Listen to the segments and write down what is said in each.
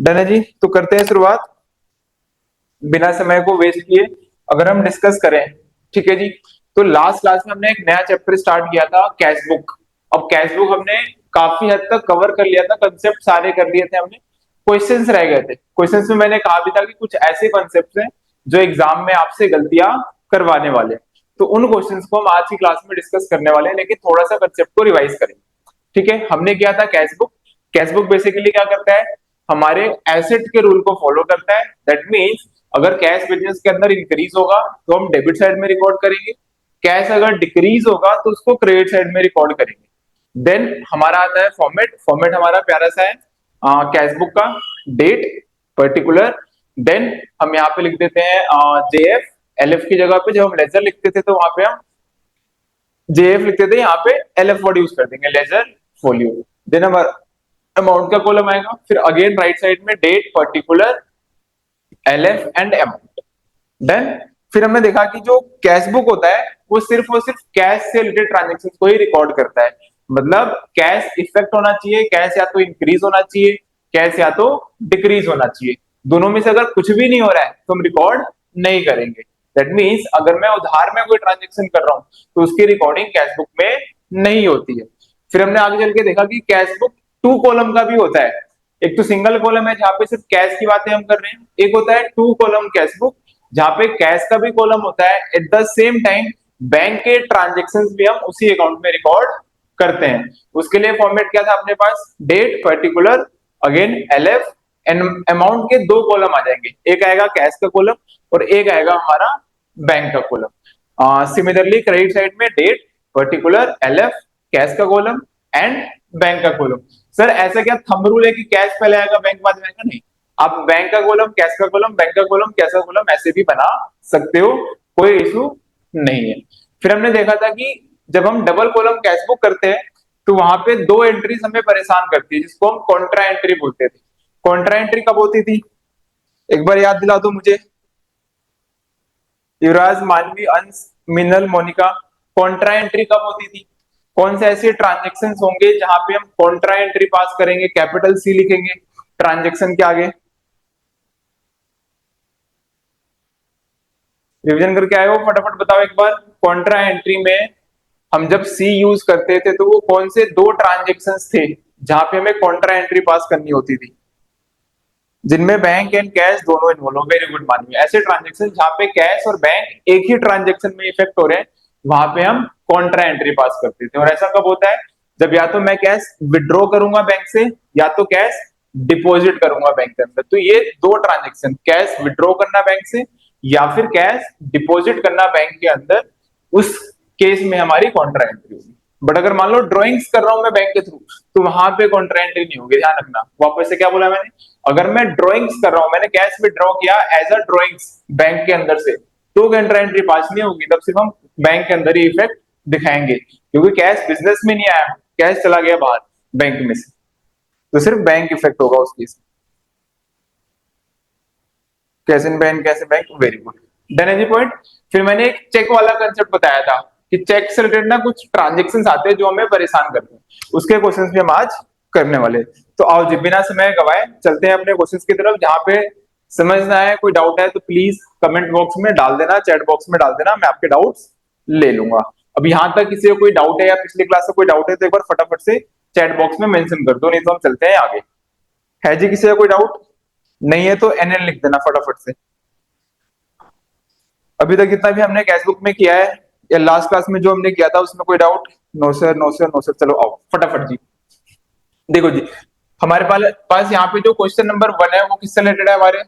Done है जी, तो करते हैं शुरुआत बिना समय को वेस्ट किए। अगर हम डिस्कस करें, ठीक है जी, तो लास्ट क्लास में हमने एक नया चैप्टर स्टार्ट किया था, कैश बुक। अब कैश बुक हमने काफी हद तक कवर कर लिया था, कंसेप्ट सारे कर लिए थे हमने, क्वेश्चंस रह गए थे। क्वेश्चंस में मैंने कहा भी था कि कुछ ऐसे कॉन्सेप्ट हैं जो एग्जाम में आपसे गलतियां करवाने वाले हैं। तो उन क्वेश्चंस को हम आज की क्लास में डिस्कस करने वाले हैं, लेकिन थोड़ा सा कंसेप्ट को रिवाइज करेंगे। ठीक है, हमने किया था cash book. Cash book basically क्या करता है, हमारे एसेट के रूल को फॉलो करता है। दैट मीन्स अगर कैश बिजनेस के अंदर इंक्रीज होगा तो हम डेबिट साइड में रिकॉर्ड करेंगे, कैश अगर डिक्रीज होगा तो उसको क्रेडिट साइड में रिकॉर्ड करेंगे। देन हमारा आता है फॉर्मेट। फॉर्मेट हमारा प्यारा सा है कैश बुक का, डेट, पर्टिकुलर। देन हम यहाँ पे लिख देते हैं जेएफ। एलएफ की जगह पे जब हम लेजर लिखते थे तो वहां पे हम जेएफ लिखते थे, यहाँ पे एलएफ वर्ड यूज कर देंगे, लेजर फोलियो। देन हमारा अमाउंट का कॉलम आएगा, फिर अगेन राइट साइड में date, particular, LF and amount. Then फिर हमने देखा कि जो कैश बुक होता है वो सिर्फ और सिर्फ कैश से रिलेटेड ट्रांजेक्शन को ही रिकॉर्ड करता है। मतलब कैश इफेक्ट होना चाहिए, कैश या तो इंक्रीज होना चाहिए, कैश या तो डिक्रीज होना चाहिए। दोनों में से अगर कुछ भी नहीं हो रहा है तो हम रिकॉर्ड नहीं करेंगे। दैट मीन्स अगर मैं उधार में कोई ट्रांजेक्शन कर रहा हूं तो उसकी रिकॉर्डिंग कैश बुक में नहीं होती है। फिर हमने आगे चल के देखा कि कैश बुक टू कॉलम का भी होता है। एक तो सिंगल कॉलम है जहां पे सिर्फ कैश की बातें हम कर रहे हैं, एक होता है टू कॉलम कैश बुक जहां पे कैश का भी कॉलम होता है, at the same time bank के ट्रांजेक्शन्स भी हम उसी अकाउंट में रिकॉर्ड करते हैं। उसके लिए फॉर्मेट क्या था अपने पास, date, particular, again L F and amount के दो कॉलम आ जाएंगे, एक आएगा कैश का कॉलम और एक आएगा हमारा बैंक का कॉलम। सिमिलरली क्रेडिट साइड में डेट, पर्टिकुलर, एलएफ, कैश का कॉलम एंड बैंक का कॉलम। सर ऐसा क्या थंब रूल है कि कैश पहले आएगा बैंक बाद में आएगा? नहीं, आप बैंक का कॉलम, कैश का कॉलम, बैंक का कॉलम, कैश का कॉलम ऐसे भी बना सकते हो, कोई इशू नहीं है। फिर हमने देखा था कि जब हम डबल कॉलम कैश बुक करते हैं तो वहां पे दो एंट्रीज हमें परेशान करती है जिसको हम कॉन्ट्रा एंट्री बोलते थे। कॉन्ट्रा एंट्री कब होती थी, एक बार याद दिला दो मुझे। युवराज, मानवी, अंश, मिनल, मोनिका, कॉन्ट्रा एंट्री कब होती थी? कौन से ऐसे ट्रांजेक्शन होंगे जहां पे हम कॉन्ट्रा एंट्री पास करेंगे, कैपिटल सी लिखेंगे ट्रांजेक्शन के आगे? रिवीजन करके आए हो, फटाफट बताओ एक बार। कॉन्ट्रा एंट्री में हम जब सी यूज करते थे तो वो कौन से दो ट्रांजेक्शन्स थे जहां पे हमें कॉन्ट्रा एंट्री पास करनी होती थी, जिनमें बैंक एंड कैश दोनों इन्वॉल्व हो? वेरी गुड मानिए, ऐसे ट्रांजेक्शन जहां पे कैश और बैंक एक ही ट्रांजेक्शन में इफेक्ट हो रहे हैं वहां पे हम कॉन्ट्रा एंट्री पास करते थे। और ऐसा कब होता है, जब या तो मैं कैश विड्रॉ करूंगा बैंक से या तो कैश डिपॉजिट करूंगा बैंक के अंदर। तो ये दो ट्रांजेक्शन, कैश विड्रॉ करना बैंक से या फिर कैश डिपॉजिट करना बैंक के अंदर, उस केस में हमारी कॉन्ट्रा एंट्री होगी। बट अगर मान लो ड्रॉइंग्स कर रहा हूं मैं बैंक के थ्रू तो वहां पे कॉन्ट्रा एंट्री नहीं होगी, ध्यान रखना। वापस से क्या बोला मैंने, अगर मैं ड्रॉइंग्स कर रहा हूं, मैंने कैश विड्रॉ किया एज अ ड्रॉइंग्स बैंक के अंदर से, तो कॉन्ट्रा एंट्री पास नहीं होगी, तब सिर्फ हम बैंक के अंदर ही इफेक्ट दिखाएंगे, क्योंकि कैश बिजनेस में नहीं आया, कैश चला गया बाहर बैंक में से, तो सिर्फ बैंक इफेक्ट होगा उस केस में। Cash in bank, cash in bank, very good, done है जी पॉइंट। फिर मैंने एक चेक वाला कंसेप्ट बताया था कि चेक से रिलेटेड ना कुछ ट्रांजेक्शन आते हैं जो हमें परेशान करते हैं, उसके क्वेश्चंस भी हम आज करने वाले। तो आओ जी बिना समय गवाए चलते हैं अपने क्वेश्चंस की तरफ। जहां पे समझ ना आए, कोई डाउट है तो प्लीज कमेंट बॉक्स में डाल देना, चैट बॉक्स में डाल देना, मैं आपके डाउट्स ले लूंगा। अब यहां तक किसी को कोई डाउट है या पिछली क्लास से कोई डाउट है तो एक बार फटाफट से चैट बॉक्स में मेंशन कर दो, नहीं तो हम चलते हैं आगे। है जी किसी का कोई डाउट? नहीं है तो एनएन लिख देना फटाफट से। अभी तक जितना भी हमने कैश बुक में किया है या लास्ट क्लास में जो हमने किया था उसमें कोई doubt? No sir, no sir, no sir. चलो आओ फटाफट जी। देखो जी, हमारे पास यहाँ पे जो क्वेश्चन नंबर 1 है वो किससे रिलेटेड है, हमारे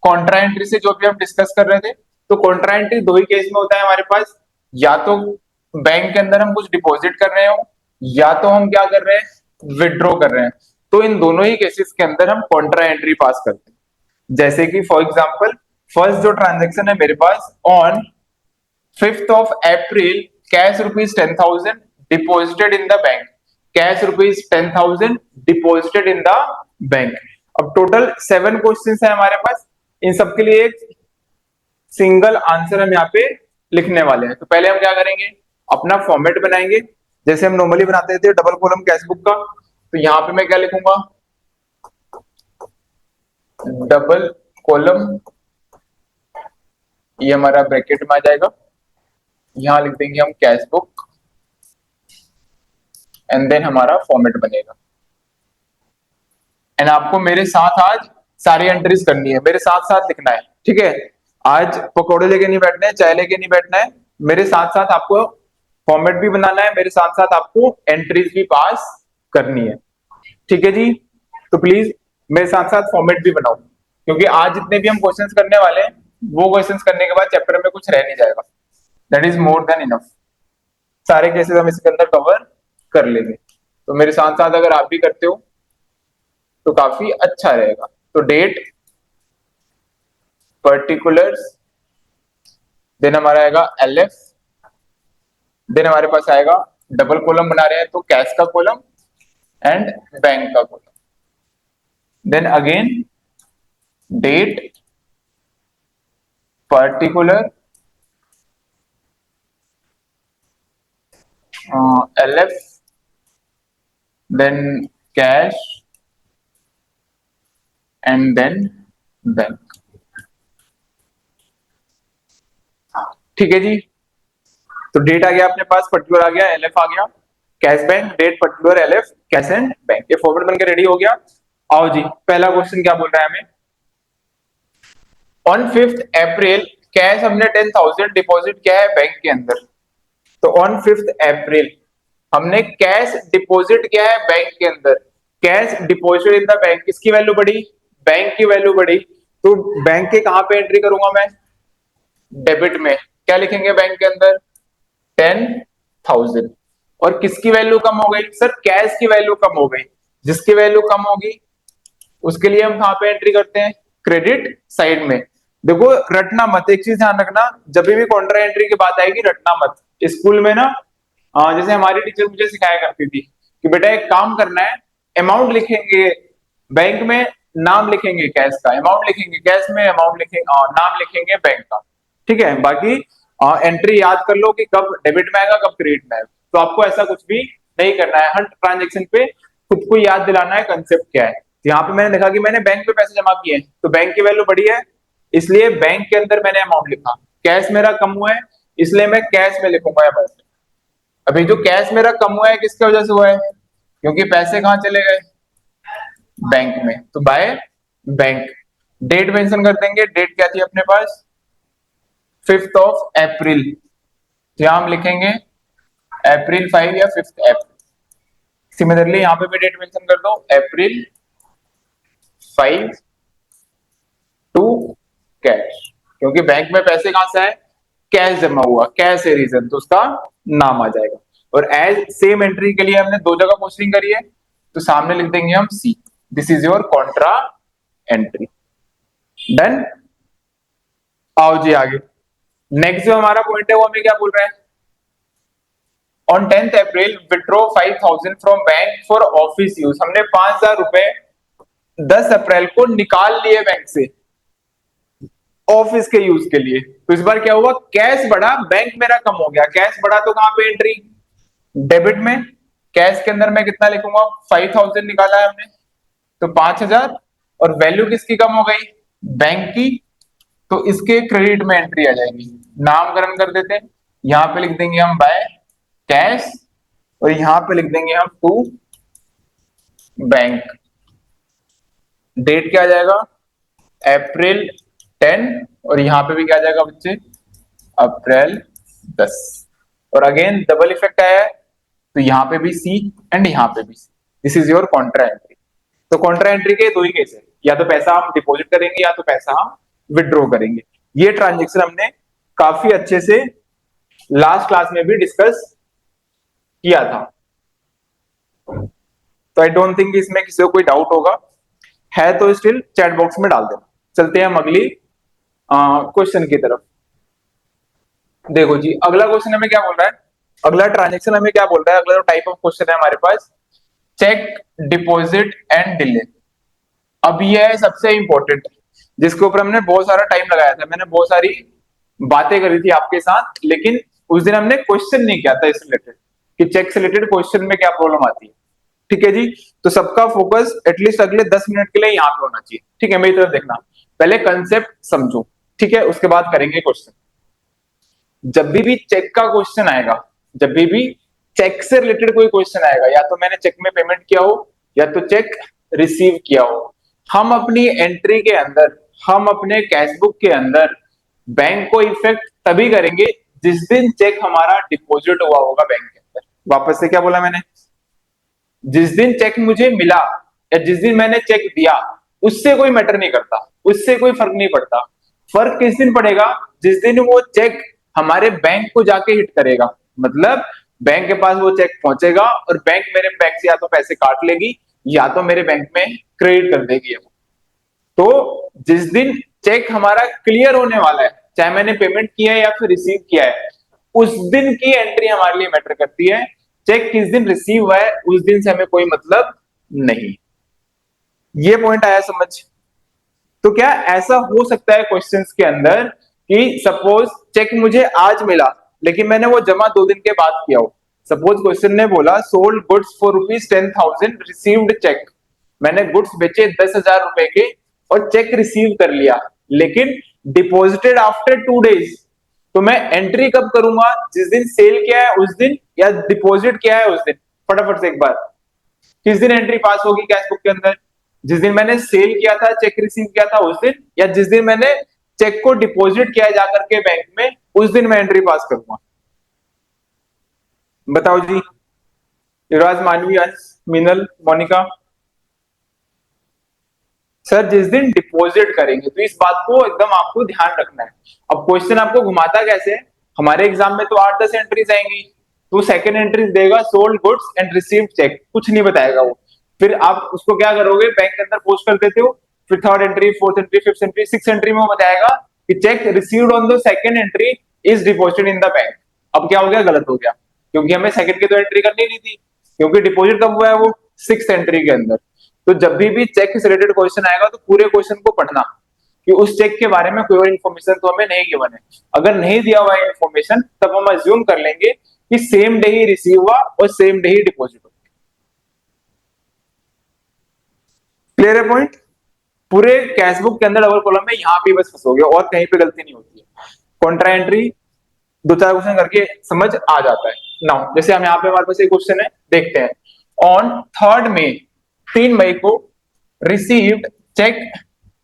कॉन्ट्रा एंट्री से, जो भी हम डिस्कस कर रहे थे। तो कॉन्ट्रा एंट्री दो ही केस में होता है हमारे पास, या तो बैंक के अंदर हम कुछ डिपॉजिट कर रहे हो या तो हम क्या कर रहे हैं, विड्रॉ कर रहे हैं। तो इन दोनों ही केसेस के अंदर हम कॉन्ट्रा एंट्री पास करते हैं। जैसे कि फॉर एग्जाम्पल फर्स्ट जो ट्रांजेक्शन है मेरे पास, on 5th of April, cash rupees 10,000 deposited in the bank, cash rupees 10,000 deposited in the bank. अब टोटल 7 क्वेश्चंस है हमारे पास, इन सबके लिए एक सिंगल आंसर हम यहाँ पे लिखने वाले हैं। तो पहले हम क्या करेंगे, अपना फॉर्मेट बनाएंगे जैसे हम नॉर्मली बनाते थे डबल कॉलम कैश बुक का। तो यहाँ पे मैं क्या लिखूंगा, डबल कॉलम, ये हमारा ब्रैकेट में आ जाएगा, यहां लिख देंगे हम कैश बुक, एंड देन हमारा फॉर्मेट बनेगा। एंड आपको मेरे साथ आज सारी एंट्रीज करनी है, मेरे साथ साथ लिखना है, ठीक है। आज पकौड़े लेके नहीं बैठना है, चाय लेके नहीं बैठना है, मेरे साथ साथ आपको फॉर्मेट भी बनाना है, मेरे साथ साथ आपको एंट्रीज भी पास करनी है, ठीक है जी। तो प्लीज मेरे साथ साथ फॉर्मेट भी बनाओ, क्योंकि आज जितने भी हम क्वेश्चंस करने वाले हैं वो क्वेश्चंस करने के बाद चैप्टर में कुछ रह नहीं जाएगा, that is more than enough. सारे केसेस हम इसके अंदर कवर कर लेंगे, तो मेरे साथ साथ अगर आप भी करते हो तो काफी अच्छा रहेगा। तो डेट, पर्टिकुलर्स, देन हमारा आएगा एलएफ, देन हमारे पास आएगा डबल कॉलम बना रहे हैं तो कैश का कॉलम एंड बैंक का column, then again date, particular, LF, then cash and then bank, ठीक है जी। तो डेट आ गया अपने पास, पर्टिकुलर आ गया, एलएफ आ गया, cash bank, date, particular, LF, cash and bank, ये फॉर्मेट बनकर रेडी हो गया। आओ जी, पहला क्वेश्चन क्या बोल रहा है हमें, ऑन 5th अप्रैल कैश हमने 10,000 डिपॉजिट किया है बैंक के अंदर। तो ऑन 5th अप्रैल हमने कैश डिपॉजिट किया है बैंक के अंदर, cash deposit in the bank, किसकी वैल्यू बढ़ी, बैंक की वैल्यू बढ़ी, तो बैंक के कहां पे एंट्री करूंगा मैं, डेबिट में, क्या लिखेंगे बैंक के अंदर, 10,000। और किसकी वैल्यू कम हो गई सर, कैश की वैल्यू कम हो गई, जिसकी वैल्यू कम होगी उसके लिए हम कहां पे एंट्री करते हैं, क्रेडिट साइड में। देखो रटना मत, एक चीज ध्यान रखना, जब भी कॉन्ट्रा एंट्री की बात आएगी रटना मत। स्कूल में ना जैसे हमारी टीचर मुझे सिखाया करती थी कि बेटा एक काम करना है, अमाउंट लिखेंगे बैंक में, नाम लिखेंगे कैश का, अमाउंट लिखेंगे कैश में, अमाउंट लिखेंगे नाम लिखेंगे बैंक का, ठीक है। बाकी एंट्री याद कर लो कि कब डेबिट में आएगा कब क्रेडिट में आएगा, तो आपको ऐसा कुछ भी नहीं करना है, हर ट्रांजेक्शन पे खुद को याद दिलाना है कंसेप्ट क्या है। तो यहाँ पे मैंने देखा कि मैंने बैंक पे पैसे जमा किए हैं तो बैंक की वैल्यू बढ़ी है, इसलिए बैंक के अंदर मैंने अमाउंट लिखा, कैश मेरा कम हुआ है इसलिए मैं कैश में लिखूंगा अमाउंट। अभी जो कैश मेरा कम हुआ है किसकी वजह से हुआ है, क्योंकि पैसे कहाँ चले गए, बैंक में, तो बाय बैंक। डेट मेंशन कर देंगे, डेट क्या थी अपने पास, 5th अप्रैल, तो यहां हम लिखेंगे अप्रैल 5 या 5th अप्रैल। सिमिलरली यहां पे भी डेट मेंशन कर दो, अप्रैल 5 टू कैश, क्योंकि बैंक में पैसे कहां से आए, कैश जमा हुआ, कैश है रीजन, तो उसका नाम आ जाएगा। और एज सेम एंट्री के लिए हमने दो जगह पोस्टिंग करी है, तो सामने लिख देंगे हम see, this is your contra entry, done. आओ जी आगे, नेक्स्ट जो हमारा पॉइंट है वो हमें क्या बोल रहा है, on 10th April withdraw 5,000 from bank for office use, हमने 5,000 रुपए 10 अप्रैल को निकाल लिए बैंक से ऑफिस के यूज के लिए। तो इस बार क्या हुआ, कैश बढ़ा, बैंक मेरा कम हो गया, कैश बढ़ा तो कहां पे एंट्री, डेबिट में, कैश के अंदर मैं कितना लिखूंगा, 5,000 निकाला है हमने तो 5,000, और वैल्यू किसकी कम हो गई, बैंक की, तो इसके क्रेडिट में एंट्री आ जाएगी। नामकरण कर देते हैं, यहां पे लिख देंगे हम बाय कैश, और यहां पे लिख देंगे हम टू बैंक। डेट क्या आ जाएगा, अप्रैल 10, और यहां पे भी क्या आ जाएगा बच्चे, अप्रैल 10। और अगेन डबल इफेक्ट आया है तो यहाँ पे भी सी एंड यहाँ पे भी see, this is your contra entry. तो कॉन्ट्रा एंट्री के दो ही केस है, या तो पैसा हम डिपॉजिट करेंगे या तो पैसा हम विड्रॉ करेंगे। ये ट्रांजेक्शन हमने काफी अच्छे से लास्ट क्लास में भी डिस्कस किया था, तो आई डोंट थिंक इसमें किसी को कोई डाउट होगा, है तो स्टिल चैट बॉक्स में डाल देना। चलते हैं हम अगली क्वेश्चन की तरफ। देखो जी अगला क्वेश्चन हमें क्या बोल रहा है, अगला ट्रांजेक्शन हमें क्या बोल रहा है, अगला जो टाइप ऑफ क्वेश्चन है हमारे पास, चेक डिपॉजिट एंड डिले। अब ये है सबसे इंपॉर्टेंट, जिसके ऊपर हमने बहुत सारा टाइम लगाया था, मैंने बहुत सारी बातें करी थी आपके साथ, लेकिन उस दिन हमने क्वेश्चन नहीं किया था इस रिलेटेड कि चेक से रिलेटेड क्वेश्चन में क्या प्रॉब्लम आती है, ठीक है जी। तो सबका फोकस एटलीस्ट अगले 10 मिनट के लिए यहाँ पे होना चाहिए, ठीक है। मेरी तरफ देखना, पहले कंसेप्ट समझो, ठीक है, उसके बाद करेंगे क्वेश्चन। जब भी चेक का क्वेश्चन आएगा, जब भी चेक से रिलेटेड कोई क्वेश्चन आएगा, या तो मैंने चेक में पेमेंट किया हो या तो चेक रिसीव किया हो, हम अपनी एंट्री के अंदर, हम अपने कैशबुक के अंदर बैंक को इफेक्ट तभी करेंगे जिस दिन चेक हमारा डिपॉजिट हुआ होगा बैंक के अंदर। वापस से क्या बोला मैंने, जिस दिन चेक मुझे मिला या जिस दिन मैंने चेक दिया, उससे कोई मैटर नहीं करता, उससे कोई फर्क नहीं पड़ता। फर्क किस दिन पड़ेगा, जिस दिन वो चेक हमारे बैंक को जाके हिट करेगा। मतलब बैंक के पास वो चेक पहुंचेगा और बैंक मेरे बैंक से या तो पैसे काट लेगी या तो मेरे बैंक में क्रेडिट कर देगी। तो जिस दिन चेक हमारा क्लियर होने वाला है, चाहे मैंने पेमेंट किया है या फिर रिसीव किया है, उस दिन की एंट्री हमारे लिए मैटर करती है। चेक किस दिन रिसीव हुआ है उस दिन से हमें कोई मतलब नहीं। ये पॉइंट आया समझ। तो क्या ऐसा हो सकता है क्वेश्चंस के अंदर कि सपोज चेक मुझे आज मिला लेकिन मैंने वो जमा 2 दिन के बाद किया हो। सपोज क्वेश्चन ने बोला sold goods for ₹10,000 received cheque, मैंने गुड्स बेचे 10,000 रुपए के और चेक रिसीव कर लिया, लेकिन डिपॉजिटेड आफ्टर 2 डेज। तो मैं एंट्री कब करूंगा, जिस दिन सेल किया है उस दिन या डिपॉजिट किया है उस दिन। फटाफट से एक बार, किस दिन एंट्री पास होगी कैशबुक के अंदर, जिस दिन मैंने सेल किया था, चेक रिसीव किया था उस दिन, या जिस दिन मैंने चेक को डिपॉजिट किया जाकर के बैंक में, उस दिन मैं एंट्री पास करूंगा। बताओ जी, युवराज, मानवी, अंश, मीनल, मोनिका। सर जिस दिन डिपॉजिट करेंगे, तो इस बात को एकदम आपको ध्यान रखना है। अब क्वेश्चन आपको घुमाता कैसे है, हमारे एग्जाम में तो 8-10 एंट्रीज आएंगी, तो सेकंड एंट्रीज देगा sold goods and received cheque, कुछ नहीं बताएगा वो। फिर आप उसको क्या करोगे, बैंक के अंदर पोस्ट कर देते हो, फिर third entry, fourth entry, fifth entry, six entry में वो बताएगा कि check received on the second entry is deposited in the bank. अब क्या हो गया, गलत हो गया, क्योंकि हमें सेकंड की तो एंट्री करनी नहीं थी, क्योंकि डिपॉजिट कब हुआ है, वो सिक्स एंट्री के अंदर। तो जब भी चेक से रिलेटेड क्वेश्चन आएगा तो पूरे क्वेश्चन को पढ़ना कि उस चेक के बारे में कोई और इन्फॉर्मेशन तो हमें नहीं गिवन है। अगर नहीं दिया हुआ है इन्फॉर्मेशन, तब हम अज्यूम कर लेंगे कि सेम डे ही रिसीव हुआ और सेम डे ही डिपॉजिट हुआ। क्लियर है पॉइंट। पूरे कैशबुक के अंदर डबल कॉलम में यहां पे बस फंसोगे और कहीं पे गलती नहीं होती है। कॉन्ट्रा एंट्री 2-4 क्वेश्चन करके समझ आ जाता है। नाउ जैसे हम यहाँ पे, हमारे पास एक क्वेश्चन है, देखते हैं। ऑन 3 मई, 3 मई को received cheque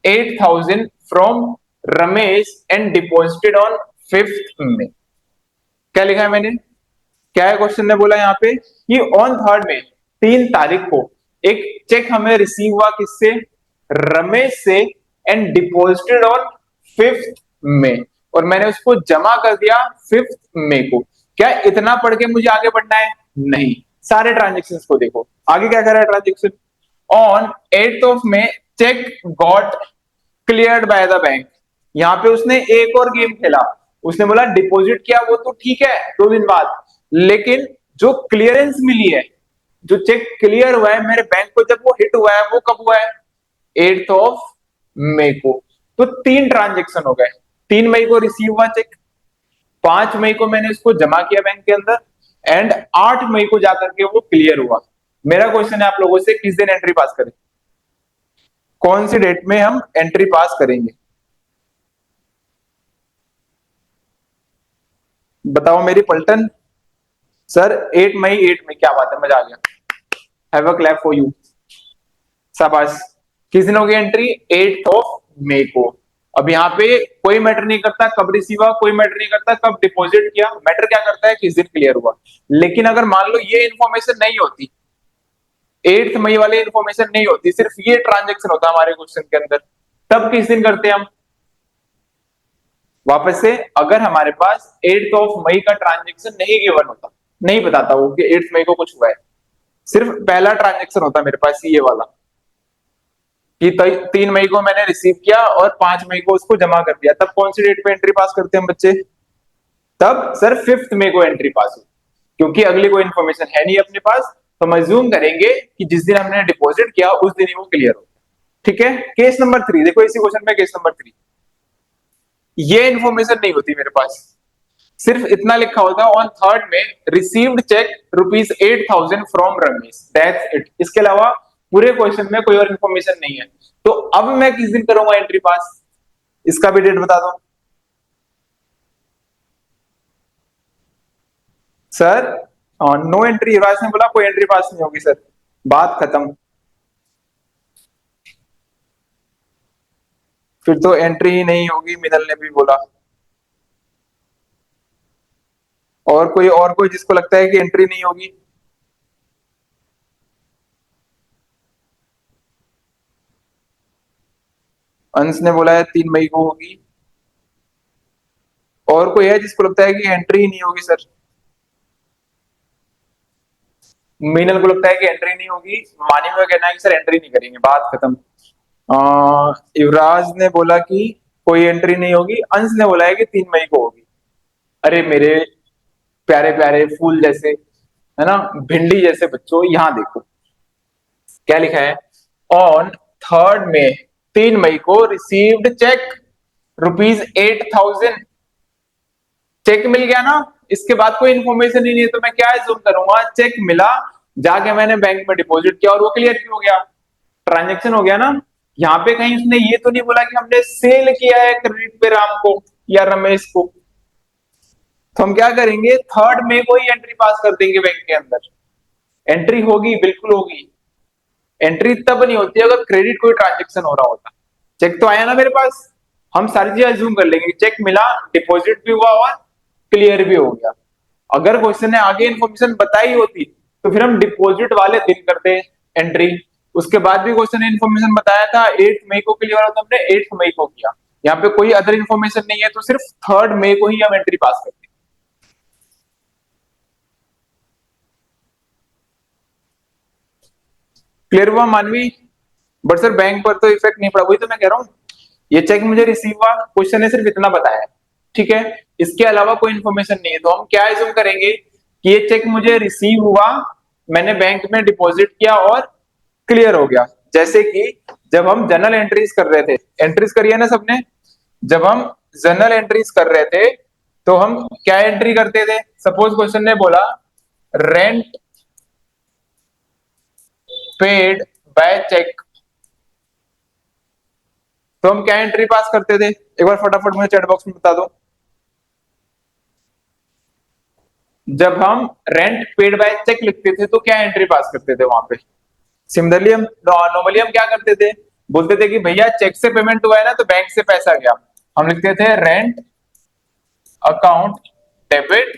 8,000 from Ramesh and deposited on 5th May. क्या लिखा है मैंने, क्या है क्वेश्चन ने बोला यहाँ पे कि ऑन 3 मई, 3 तारीख को एक चेक हमें रिसीव हुआ, किससे, रमेश से, एंड डिपॉजिटेड ऑन 5th मई, और मैंने उसको जमा कर दिया 5th मई को। क्या इतना पढ़ के मुझे आगे बढ़ना है, नहीं, सारे ट्रांजेक्शन्स को देखो। आगे क्या कर रहा है transaction, on 8th of May cheque got cleared by the bank. यहाँ पे उसने एक और गेम खेला, उसने बोला डिपॉजिट किया वो तो ठीक है 2 दिन बाद, लेकिन जो क्लियरेंस मिली है, जो चेक क्लियर हुआ है मेरे बैंक को, जब वो हिट हुआ है वो कब हुआ है, 8th ऑफ मई को। तो 3 ट्रांजेक्शन हो गए। 3 मई को रिसीव हुआ चेक, 5 मई को मैंने इसको जमा किया बैंक के अंदर, एंड 8 मई को जाकर के वो क्लियर हुआ। मेरा क्वेश्चन है आप लोगों से, किस दिन एंट्री पास करें, कौन सी डेट में हम एंट्री पास करेंगे, बताओ मेरी पलटन। सर 8 मई, 8 मई, क्या बात है, मजा आ गया, have a clap for you, शाबाश। किस दिन होगी एंट्री, 8th ऑफ मई को। अब यहाँ पे कोई मैटर नहीं करता कब रिसीव हुआ, कोई मैटर नहीं करता कब डिपॉजिट किया, मैटर क्या करता है किस दिन क्लियर हुआ। लेकिन अगर मान लो ये इन्फॉर्मेशन नहीं होती, 8th मई वाली इन्फॉर्मेशन नहीं होती, सिर्फ ये ट्रांजेक्शन होता हमारे क्वेश्चन के अंदर, तब किस दिन करते हैं हम। वापस से, अगर हमारे पास 8th ऑफ मई का ट्रांजेक्शन नहीं गिवन होता, नहीं बताता वो कि 8th मई को कुछ हुआ है, सिर्फ पहला ट्रांजेक्शन होता मेरे पास ये वाला कि 3 मई को मैंने रिसीव किया और 5 मई को उसको जमा कर दिया, तब कौन सी डेट पे एंट्री पास करते हैं हम बच्चे, तब सर 5th मई को एंट्री पास हो, क्योंकि अगली कोई इन्फॉर्मेशन है नहीं अपने पास, तो हम अज्यूम करेंगे कि जिस दिन हमने डिपॉजिट किया उस दिन ही वो क्लियर हो। ठीक है। केस नंबर 3 देखो, इसी क्वेश्चन में केस नंबर 3, ये इन्फॉर्मेशन नहीं होती मेरे पास, सिर्फ इतना लिखा होता है, ऑन थर्ड में received cheque ₹8,000 from Ramesh, that's it. इसके अलावा पूरे क्वेश्चन में कोई और इन्फॉर्मेशन नहीं है। तो अब मैं किस दिन करूंगा एंट्री पास, इसका भी डेट बता दो सर। नो एंट्री, युवराज ने बोला कोई एंट्री पास नहीं होगी सर, बात खत्म। फिर तो एंट्री ही नहीं होगी, मिनल ने भी बोला। और कोई जिसको लगता है कि एंट्री नहीं होगी? अंश ने बोला है 3 मई को होगी। और कोई है जिसको लगता है कि एंट्री ही नहीं होगी सर? मीनल को लगता है कि एंट्री नहीं होगी, मानी का कहना है कि सर एंट्री नहीं करेंगे, बात खत्म। युवराज ने बोला कि कोई एंट्री नहीं होगी, अंश ने बोला है कि 3 मई को होगी। अरे मेरे प्यारे प्यारे फूल जैसे, है ना, भिंडी जैसे बच्चों, यहां देखो क्या लिखा है। ऑन थर्ड में 3 मई को रिसीव्ड चेक ₹8,000। चेक मिल गया ना, इसके बाद कोई इन्फॉर्मेशन ही नहीं है, तो मैं क्या एज्यूम करूंगा, चेक मिला, जाके मैंने बैंक में डिपॉजिट किया और वो क्लियर हो गया, ट्रांजेक्शन हो गया ना। यहाँ पे कहीं उसने ये तो नहीं बोला कि हमने सेल किया है क्रेडिट पे राम को या रमेश को। तो हम क्या करेंगे, थर्ड में को ही एंट्री पास कर देंगे बैंक के अंदर। एंट्री होगी, बिल्कुल होगी। एंट्री तब नहीं होती अगर क्रेडिट कोई ट्रांजेक्शन हो रहा होता। चेक तो आया ना मेरे पास, हम सारी चीजें अज्यूम कर लेंगे, चेक मिला, डिपॉजिट भी हुआ और क्लियर भी हो गया। अगर क्वेश्चन ने आगे इन्फॉर्मेशन बताई होती तो फिर हम डिपॉजिट वाले दिन करते एंट्री। उसके बाद भी क्वेश्चन ने इन्फॉर्मेशन बताया था 8 मई को क्लियर हो, तो हमने 8 मई को किया। यहाँ पे कोई अदर इन्फॉर्मेशन नहीं है, तो सिर्फ 3 मई को ही हम एंट्री पास करते हैं। क्लियर हुआ मानवी? बट सर बैंक पर तो इफेक्ट नहीं पड़ा, वही तो मैं कह रहा हूँ। ये चेक मुझे रिसीव हुआ, क्वेश्चन ने सिर्फ इतना बताया है, ठीक है, इसके अलावा कोई इन्फॉर्मेशन नहीं है। तो हम क्या एज्यूम करेंगे कि ये चेक मुझे रिसीव हुआ, मैंने बैंक में डिपॉजिट किया और क्लियर हो गया। जैसे कि जब हम जर्नल एंट्रीज कर रहे थे, एंट्रीज करी है ना सबने, जब हम जर्नल एंट्रीज कर रहे थे तो हम क्या एंट्री करते थे, सपोज क्वेश्चन ने बोला रेंट पेड बाय चेक, तो हम क्या एंट्री पास करते थे, एक बार फटाफट मुझे चैट बॉक्स में बता दो। जब हम रेंट पेड बाय चेक लिखते थे तो क्या एंट्री पास करते थे वहां पे? सिमिलरली हम नॉर्मली हम क्या करते थे, बोलते थे कि भैया चेक से पेमेंट हुआ है ना, तो बैंक से पैसा गया, हम लिखते थे rent account debit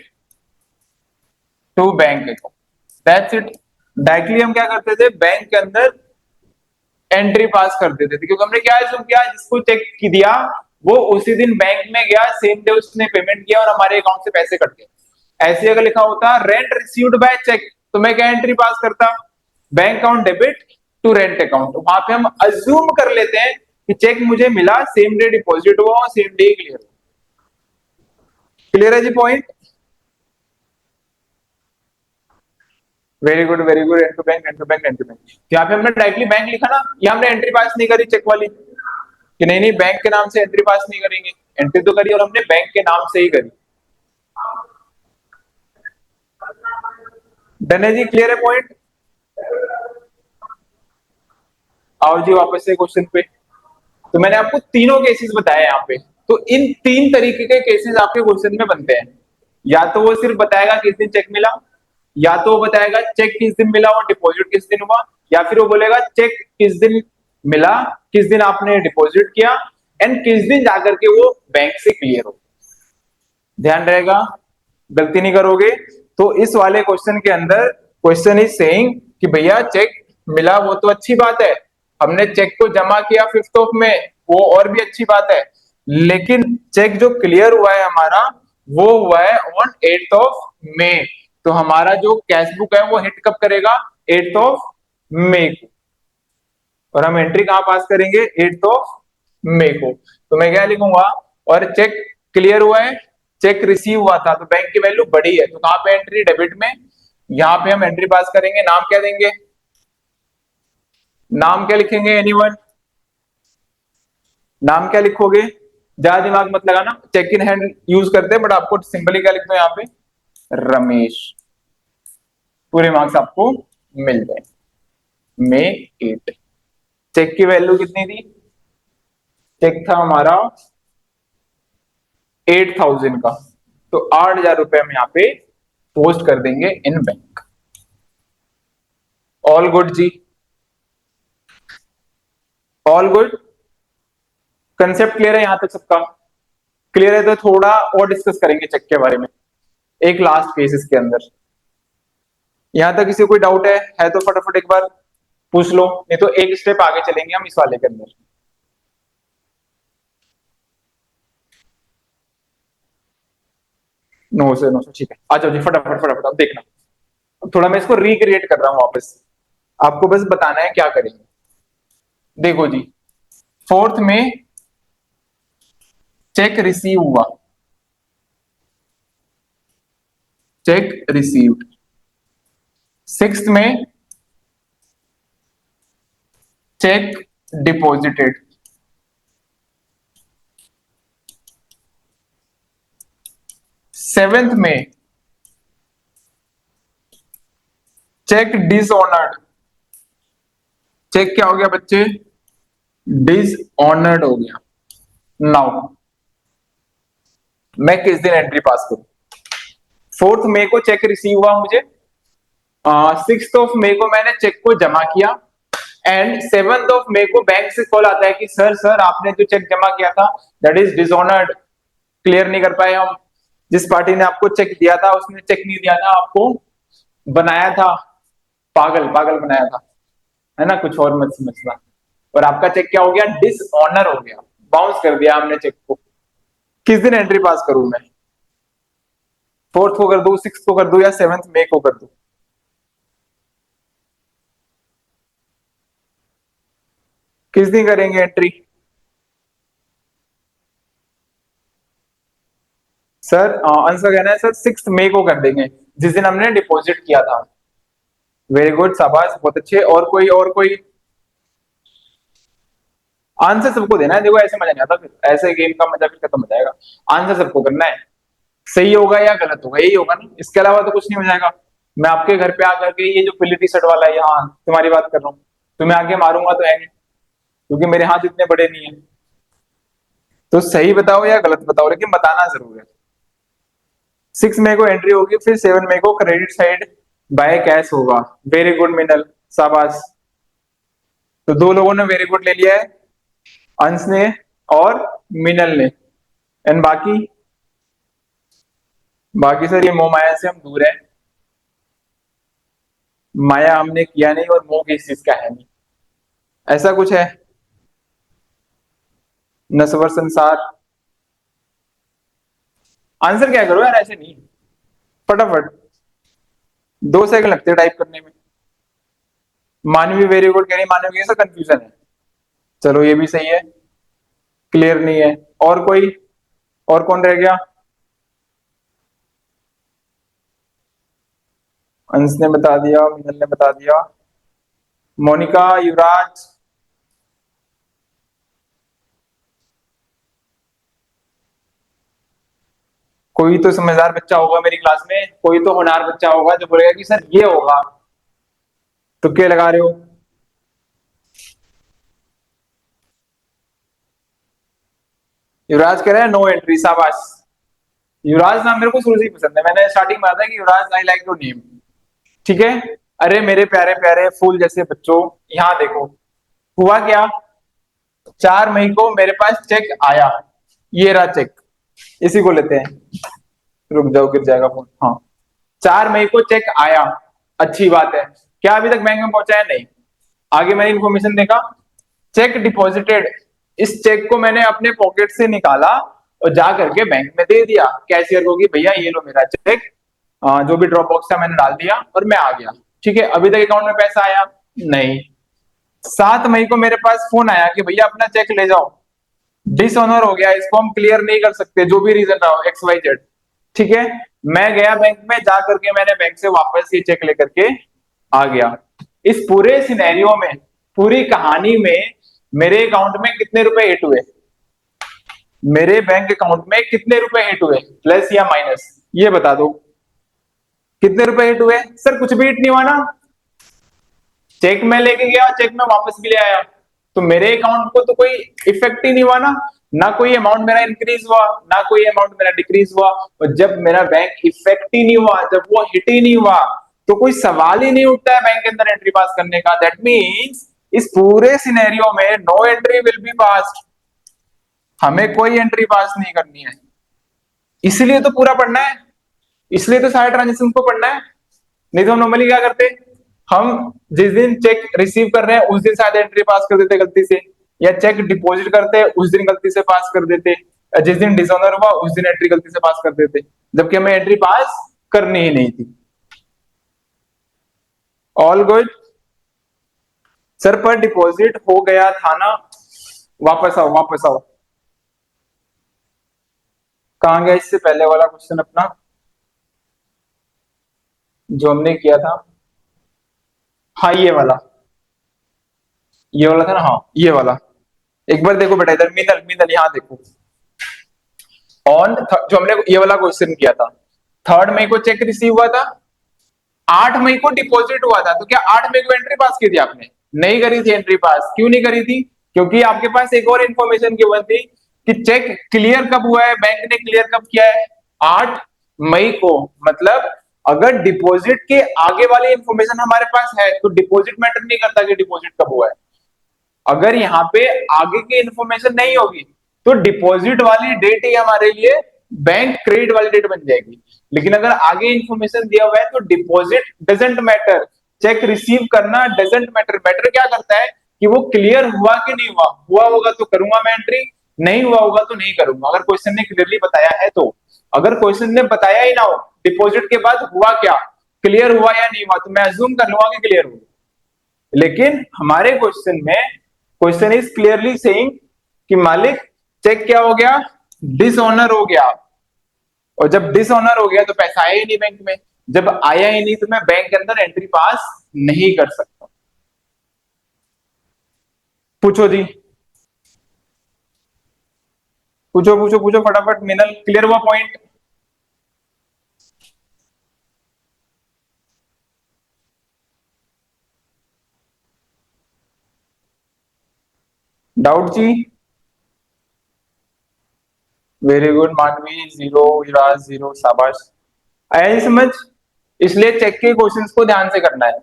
to bank account, that's it. Directly हम क्या करते थे, बैंक के अंदर एंट्री पास कर देते थे, क्योंकि हमने क्या एज्यूम किया, जिसको चेक दिया वो उसी दिन बैंक में गया, सेम डे उसने पेमेंट किया और हमारे अकाउंट से पैसे कट गए। ऐसे अगर लिखा होता रेंट रिसीव्ड बाय चेक, तो मैं क्या एंट्री पास करता, bank account debit to rent account. वहां पे हम अज्यूम कर लेते हैं कि चेक मुझे मिला, सेम डे डिपॉजिट हुआ और सेम डे क्लियर हुआ। क्लियर है जी point? Very good very good, and to bank and to bank and to bank. यहाँ पे हमने डायरेक्टली बैंक लिखा ना, ये हमने एंट्री पास नहीं करी चेक वाली, कि नहीं नहीं बैंक के नाम से एंट्री पास नहीं करेंगे, एंट्री तो करी और हमने बैंक के नाम से ही करी। डन है जी, क्लियर है पॉइंट? आओ जी वापस से क्वेश्चन पे। तो मैंने आपको तीनों केसेस बताए यहाँ पे, तो इन 3 तरीके के केसेस आपके क्वेश्चन में बनते हैं। या तो वो सिर्फ बताएगा किस दिन चेक मिला, या तो वो बताएगा चेक किस दिन मिला और डिपॉजिट किस दिन हुआ, या फिर वो बोलेगा चेक किस दिन मिला, किस दिन आपने डिपॉजिट किया, एंड किस दिन जाकर के वो बैंक से क्लियर हो। ध्यान रहेगा, गलती नहीं करोगे। तो इस वाले क्वेश्चन के अंदर क्वेश्चन इज सेइंग कि भैया चेक मिला वो तो अच्छी बात है, हमने चेक को जमा किया 5th में, वो और भी अच्छी बात है, लेकिन चेक जो क्लियर हुआ है हमारा, वो हुआ है ऑन 8 मई। तो हमारा जो कैश बुक है वो हिट कब करेगा, 8 मई को। और हम एंट्री कहां पास करेंगे, 8 मई को। तो मैं क्या लिखूंगा, और चेक क्लियर हुआ है, चेक रिसीव हुआ था, तो बैंक की वैल्यू बड़ी है, तो कहां पे एंट्री, डेबिट में। यहां पे हम एंट्री पास करेंगे, नाम क्या देंगे, नाम क्या लिखेंगे, एनीवन, नाम क्या लिखोगे, ज्यादा दिमाग मत लगाना, चेक इन हैंड यूज करते हैं, बट आपको सिंपली क्या लिख दो यहाँ पे, रमेश। पूरे मार्क्स आपको मिल जाए। मे 8। चेक की वैल्यू कितनी थी? चेक था हमारा 8,000 का, तो 8,000 रुपए हम यहाँ पे पोस्ट कर देंगे इन बैंक। ऑल गुड जी, ऑल गुड। कंसेप्ट क्लियर है यहां तक सबका? क्लियर है तो थोड़ा और डिस्कस करेंगे चेक के बारे में, एक लास्ट केस इसके अंदर। यहां तक किसी को कोई डाउट है तो फटाफट एक बार पूछ लो, नहीं तो एक स्टेप आगे चलेंगे हम इस वाले के अंदर। नो से नो से, ठीक है, आ जाओ जी, फटाफट फटाफट अब देखना। अब थोड़ा मैं इसको रिक्रिएट कर रहा हूं वापस, आपको बस बताना है क्या करेंगे। देखो जी, फोर्थ में चेक रिसीव हुआ, चेक रिसीव्ड। सिक्स्थ में चेक डिपॉजिटेड। सेवेंथ में चेक डिसऑनर्ड। चेक क्या हो गया बच्चे? डिसऑनर्ड हो गया। नाउ मैं किस दिन एंट्री पास करूं? फोर्थ मई को चेक रिसीव हुआ मुझे, सिक्स ऑफ मई को मैंने चेक को जमा किया, एंड सेवंथ ऑफ मई को बैंक से कॉल आता है कि सर आपने जो चेक जमा किया था दैट इज डिसऑनर्ड, क्लियर नहीं कर पाए हम। जिस पार्टी ने आपको चेक दिया था उसने चेक नहीं दिया था, आपको बनाया था, पागल पागल बनाया था, है ना, कुछ और मत समझना। और आपका चेक क्या हो गया? डिसऑनर हो गया, बाउंस कर दिया हमने चेक को। किस दिन एंट्री पास करूं मैं? फोर्थ को कर दूं, सिक्स को कर दूं, या सेवंथ मई को कर दूं? किस दिन करेंगे एंट्री? सर आंसर कहना है सर, सिक्स मई को कर देंगे, जिस दिन हमने डिपॉजिट किया था। वेरी गुड, शाबाश, बहुत अच्छे। और कोई आंसर सबको देना है, देखो ऐसे मजा नहीं आता, फिर ऐसे गेम का मजा फिर खत्म हो जाएगा। आंसर सबको करना है, सही होगा या गलत होगा, यही होगा ना, इसके अलावा तो कुछ नहीं हो जाएगा। मैं आपके घर पे आकर के, ये जो पीली टी शर्ट वाला है, यहाँ तुम्हारी बात कर रहा हूँ, तुम्हें आगे मारूंगा तो है नहीं, क्योंकि मेरे हाथ इतने बड़े नहीं है। तो सही बताओ या गलत बताओ, लेकिन बताना जरूर है। सिक्स मई को एंट्री होगी, फिर सेवन मई को क्रेडिट साइड बाय कैश होगा। वेरी गुड मिनल, शाबाश। तो दो लोगों ने वेरी गुड ले लिया है, अंश ने और मिनल ने। एंड बाकी, बाकी सर ये मोह माया से हम दूर है, माया हमने किया नहीं और मोह किस चीज का है नहीं, ऐसा कुछ है? नस्वर संसार। आंसर क्या करो यार, ऐसे नहीं, फटाफट, 2 सेकंड लगते हैं टाइप करने में। मानवी वेरी गुड कह रही, मानवी कैसा कंफ्यूजन है? चलो ये भी सही है, क्लियर नहीं है। और कोई, और कौन रह गया? अंश ने बता दिया, मिनल ने बता दिया, मोनिका, युवराज। कोई तो समझदार बच्चा होगा मेरी क्लास में, कोई तो होनहार बच्चा होगा जो बोलेगा कि सर ये होगा। तुक्के लगा रहे हो? युवराज कह रहे हैं नो एंट्री, शाबाश। युवराज नाम मेरे को शुरू से ही पसंद है, मैंने स्टार्टिंग में आता है कि युवराज आई लाइक योर नेम, ठीक है। अरे मेरे प्यारे प्यारे फूल जैसे बच्चों, यहाँ देखो, हुआ क्या, 4 मई को मेरे पास चेक आया, ये रहा चेक, इसी को लेते हैं। रुक जाओ, गिर जाएगा फोन। हाँ, 4 मई को चेक आया, अच्छी बात है। क्या अभी तक बैंक में पहुंचा है? नहीं। आगे मैंने इन्फॉर्मेशन देखा, चेक डिपॉजिटेड, इस चेक को मैंने अपने पॉकेट से निकाला और जा करके बैंक में दे दिया कैशियर को कि भैया ये लो मेरा चेक, जो भी ड्रॉप बॉक्स था मैंने डाल दिया और मैं आ गया। ठीक है, अभी तक अकाउंट में पैसा आया नहीं। 7 मई को मेरे पास फोन आया कि भैया अपना चेक ले जाओ, डिसऑनर हो गया, इसको हम क्लियर नहीं कर सकते, जो भी रीजन रहा हो, एक्स वाई जेड। ठीक है, मैं गया बैंक में, जा करके मैंने बैंक से वापस ये चेक लेकर के आ गया। इस पूरे सिनेरियो में, पूरी कहानी में, मेरे अकाउंट में कितने रुपए हिट हुए? मेरे बैंक अकाउंट में कितने रुपए हिट हुए, प्लस या माइनस, ये बता दो। कितने रुपए हिट हुए सर? कुछ भी हिट नहीं हुआ ना। चेक मैं लेके गया, चेक मैं वापस भी ले आया, तो मेरे अकाउंट को तो कोई इफेक्ट ही नहीं हुआ ना। ना कोई अमाउंट मेरा इंक्रीज हुआ, ना कोई अमाउंट मेरा डिक्रीज हुआ। और जब मेरा बैंक इफेक्ट ही नहीं हुआ, जब वो हिट ही नहीं हुआ, तो कोई सवाल ही नहीं उठता है बैंक के अंदर एंट्री पास करने का। दैट मीन्स इस पूरे सिनेरियो में no entry will be passed, हमें कोई एंट्री पास नहीं करनी है। इसलिए तो पूरा पढ़ना है, इसलिए तो सारे ट्रांजेक्शन को पढ़ना है। नहीं तो हम नॉर्मली क्या करते, हम जिस दिन चेक रिसीव कर रहे हैं उस दिन शायद एंट्री पास कर देते गलती से, या चेक डिपॉजिट करते हैं उस दिन गलती से पास कर देते, या जिस दिन डिसऑनर हुआ उस दिन एंट्री गलती से पास कर देते, जबकि हमें एंट्री पास करनी ही नहीं थी। ऑल गुड सर, पर डिपॉजिट हो गया था ना। वापस आओ, वापस आओ। कहां गया इससे पहले वाला क्वेश्चन अपना जो हमने किया था? हाँ ये वाला था ना, हाँ ये वाला। एक बार देखो बेटा इधर, मिनल मिनल यहाँ देखो। ऑन जो हमने ये वाला क्वेश्चन किया था, 3 मई को चेक रिसीव हुआ था, 8 मई को डिपॉजिट हुआ था, तो क्या 8 मई को एंट्री पास की थी आपने? नहीं करी थी एंट्री पास। क्यों नहीं करी थी? क्योंकि आपके पास एक और इंफॉर्मेशन गिवन थी कि चेक क्लियर कब हुआ है, बैंक ने क्लियर कब किया है, 8 मई को। मतलब अगर डिपॉजिट के आगे वाली इंफॉर्मेशन हमारे पास है तो डिपॉजिट मैटर नहीं करता कि डिपॉजिट कब हुआ है। अगर यहाँ पे आगे की इंफॉर्मेशन नहीं होगी तो डिपॉजिट वाली डेट ही हमारे लिए बैंक क्रेडिट वाली डेट बन जाएगी। लेकिन अगर आगे इंफॉर्मेशन दिया हुआ है तो deposit doesn't matter, check receive करना डजेंट मैटर। मैटर क्या करता है कि वो क्लियर हुआ कि नहीं हुआ। हुआ होगा तो करूंगा मैं एंट्री, नहीं हुआ होगा तो नहीं करूंगा, अगर क्वेश्चन ने क्लियरली बताया है तो। अगर क्वेश्चन ने बताया ही ना हो डिपॉजिट के बाद हुआ क्या, क्लियर हुआ या नहीं हुआ, तो मैं अज्यूम कर लूंगा कि क्लियर हुआ। लेकिन हमारे क्वेश्चन में क्वेश्चन इज क्लियरली सेइंग कि मालिक चेक क्या हो गया, डिसऑनर हो गया। और जब डिसऑनर हो गया तो पैसा आया ही नहीं बैंक में, जब आया ही नहीं तो मैं बैंक के अंदर एंट्री पास नहीं कर सकता। पूछो जी, पूछो पूछो पूछो फटाफट। मिनल क्लियर हुआ पॉइंट? डाउट जी? वेरी गुड मानवी, जीरो, युवराज जीरो, शाबाश। आया नहीं समझ? इसलिए चेक के क्वेश्चंस को ध्यान से करना है।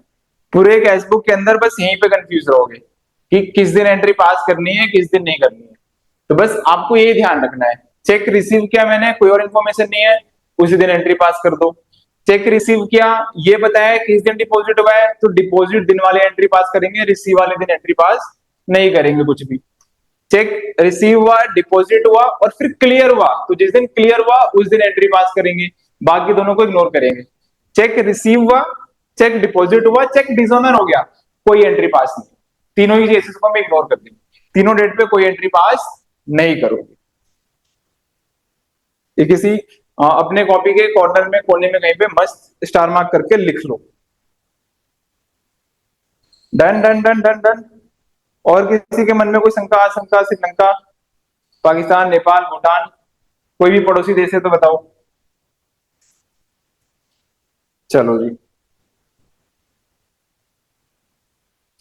पूरे कैश बुक के अंदर बस यहीं पे कंफ्यूज रहोगे कि किस दिन एंट्री पास करनी है किस दिन नहीं करनी है। तो बस आपको ये ध्यान रखना है, चेक रिसीव किया मैंने, कोई और इन्फॉर्मेशन नहीं है, उसी दिन एंट्री पास कर दो। चेक रिसीव किया, ये बताया किस दिन डिपॉजिट हुआ है, तो डिपॉजिट दिन वाले एंट्री पास करेंगे, रिसीव वाले दिन एंट्री पास नहीं करेंगे कुछ भी। चेक रिसीव हुआ, डिपॉजिट हुआ और फिर क्लियर हुआ, तो जिस दिन क्लियर हुआ उस दिन एंट्री पास करेंगे, बाकी दोनों को इग्नोर करेंगे। चेक रिसीव हुआ, चेक डिपॉजिट हुआ, चेक डिसऑनर हो गया, कोई एंट्री पास नहीं। तीनों ही केसेस को हम इग्नोर कर देंगे, तीनों डेट पे कोई एंट्री पास नहीं करोगे। ये किसी अपने कॉपी के कॉर्नर में कोने में कहीं पे मस्त स्टार मार्क करके लिख लो। Done done done done done. और किसी के मन में कोई शंका आशंका? श्रीलंका, पाकिस्तान, नेपाल, भूटान, कोई भी पड़ोसी देश है तो बताओ। चलो जी,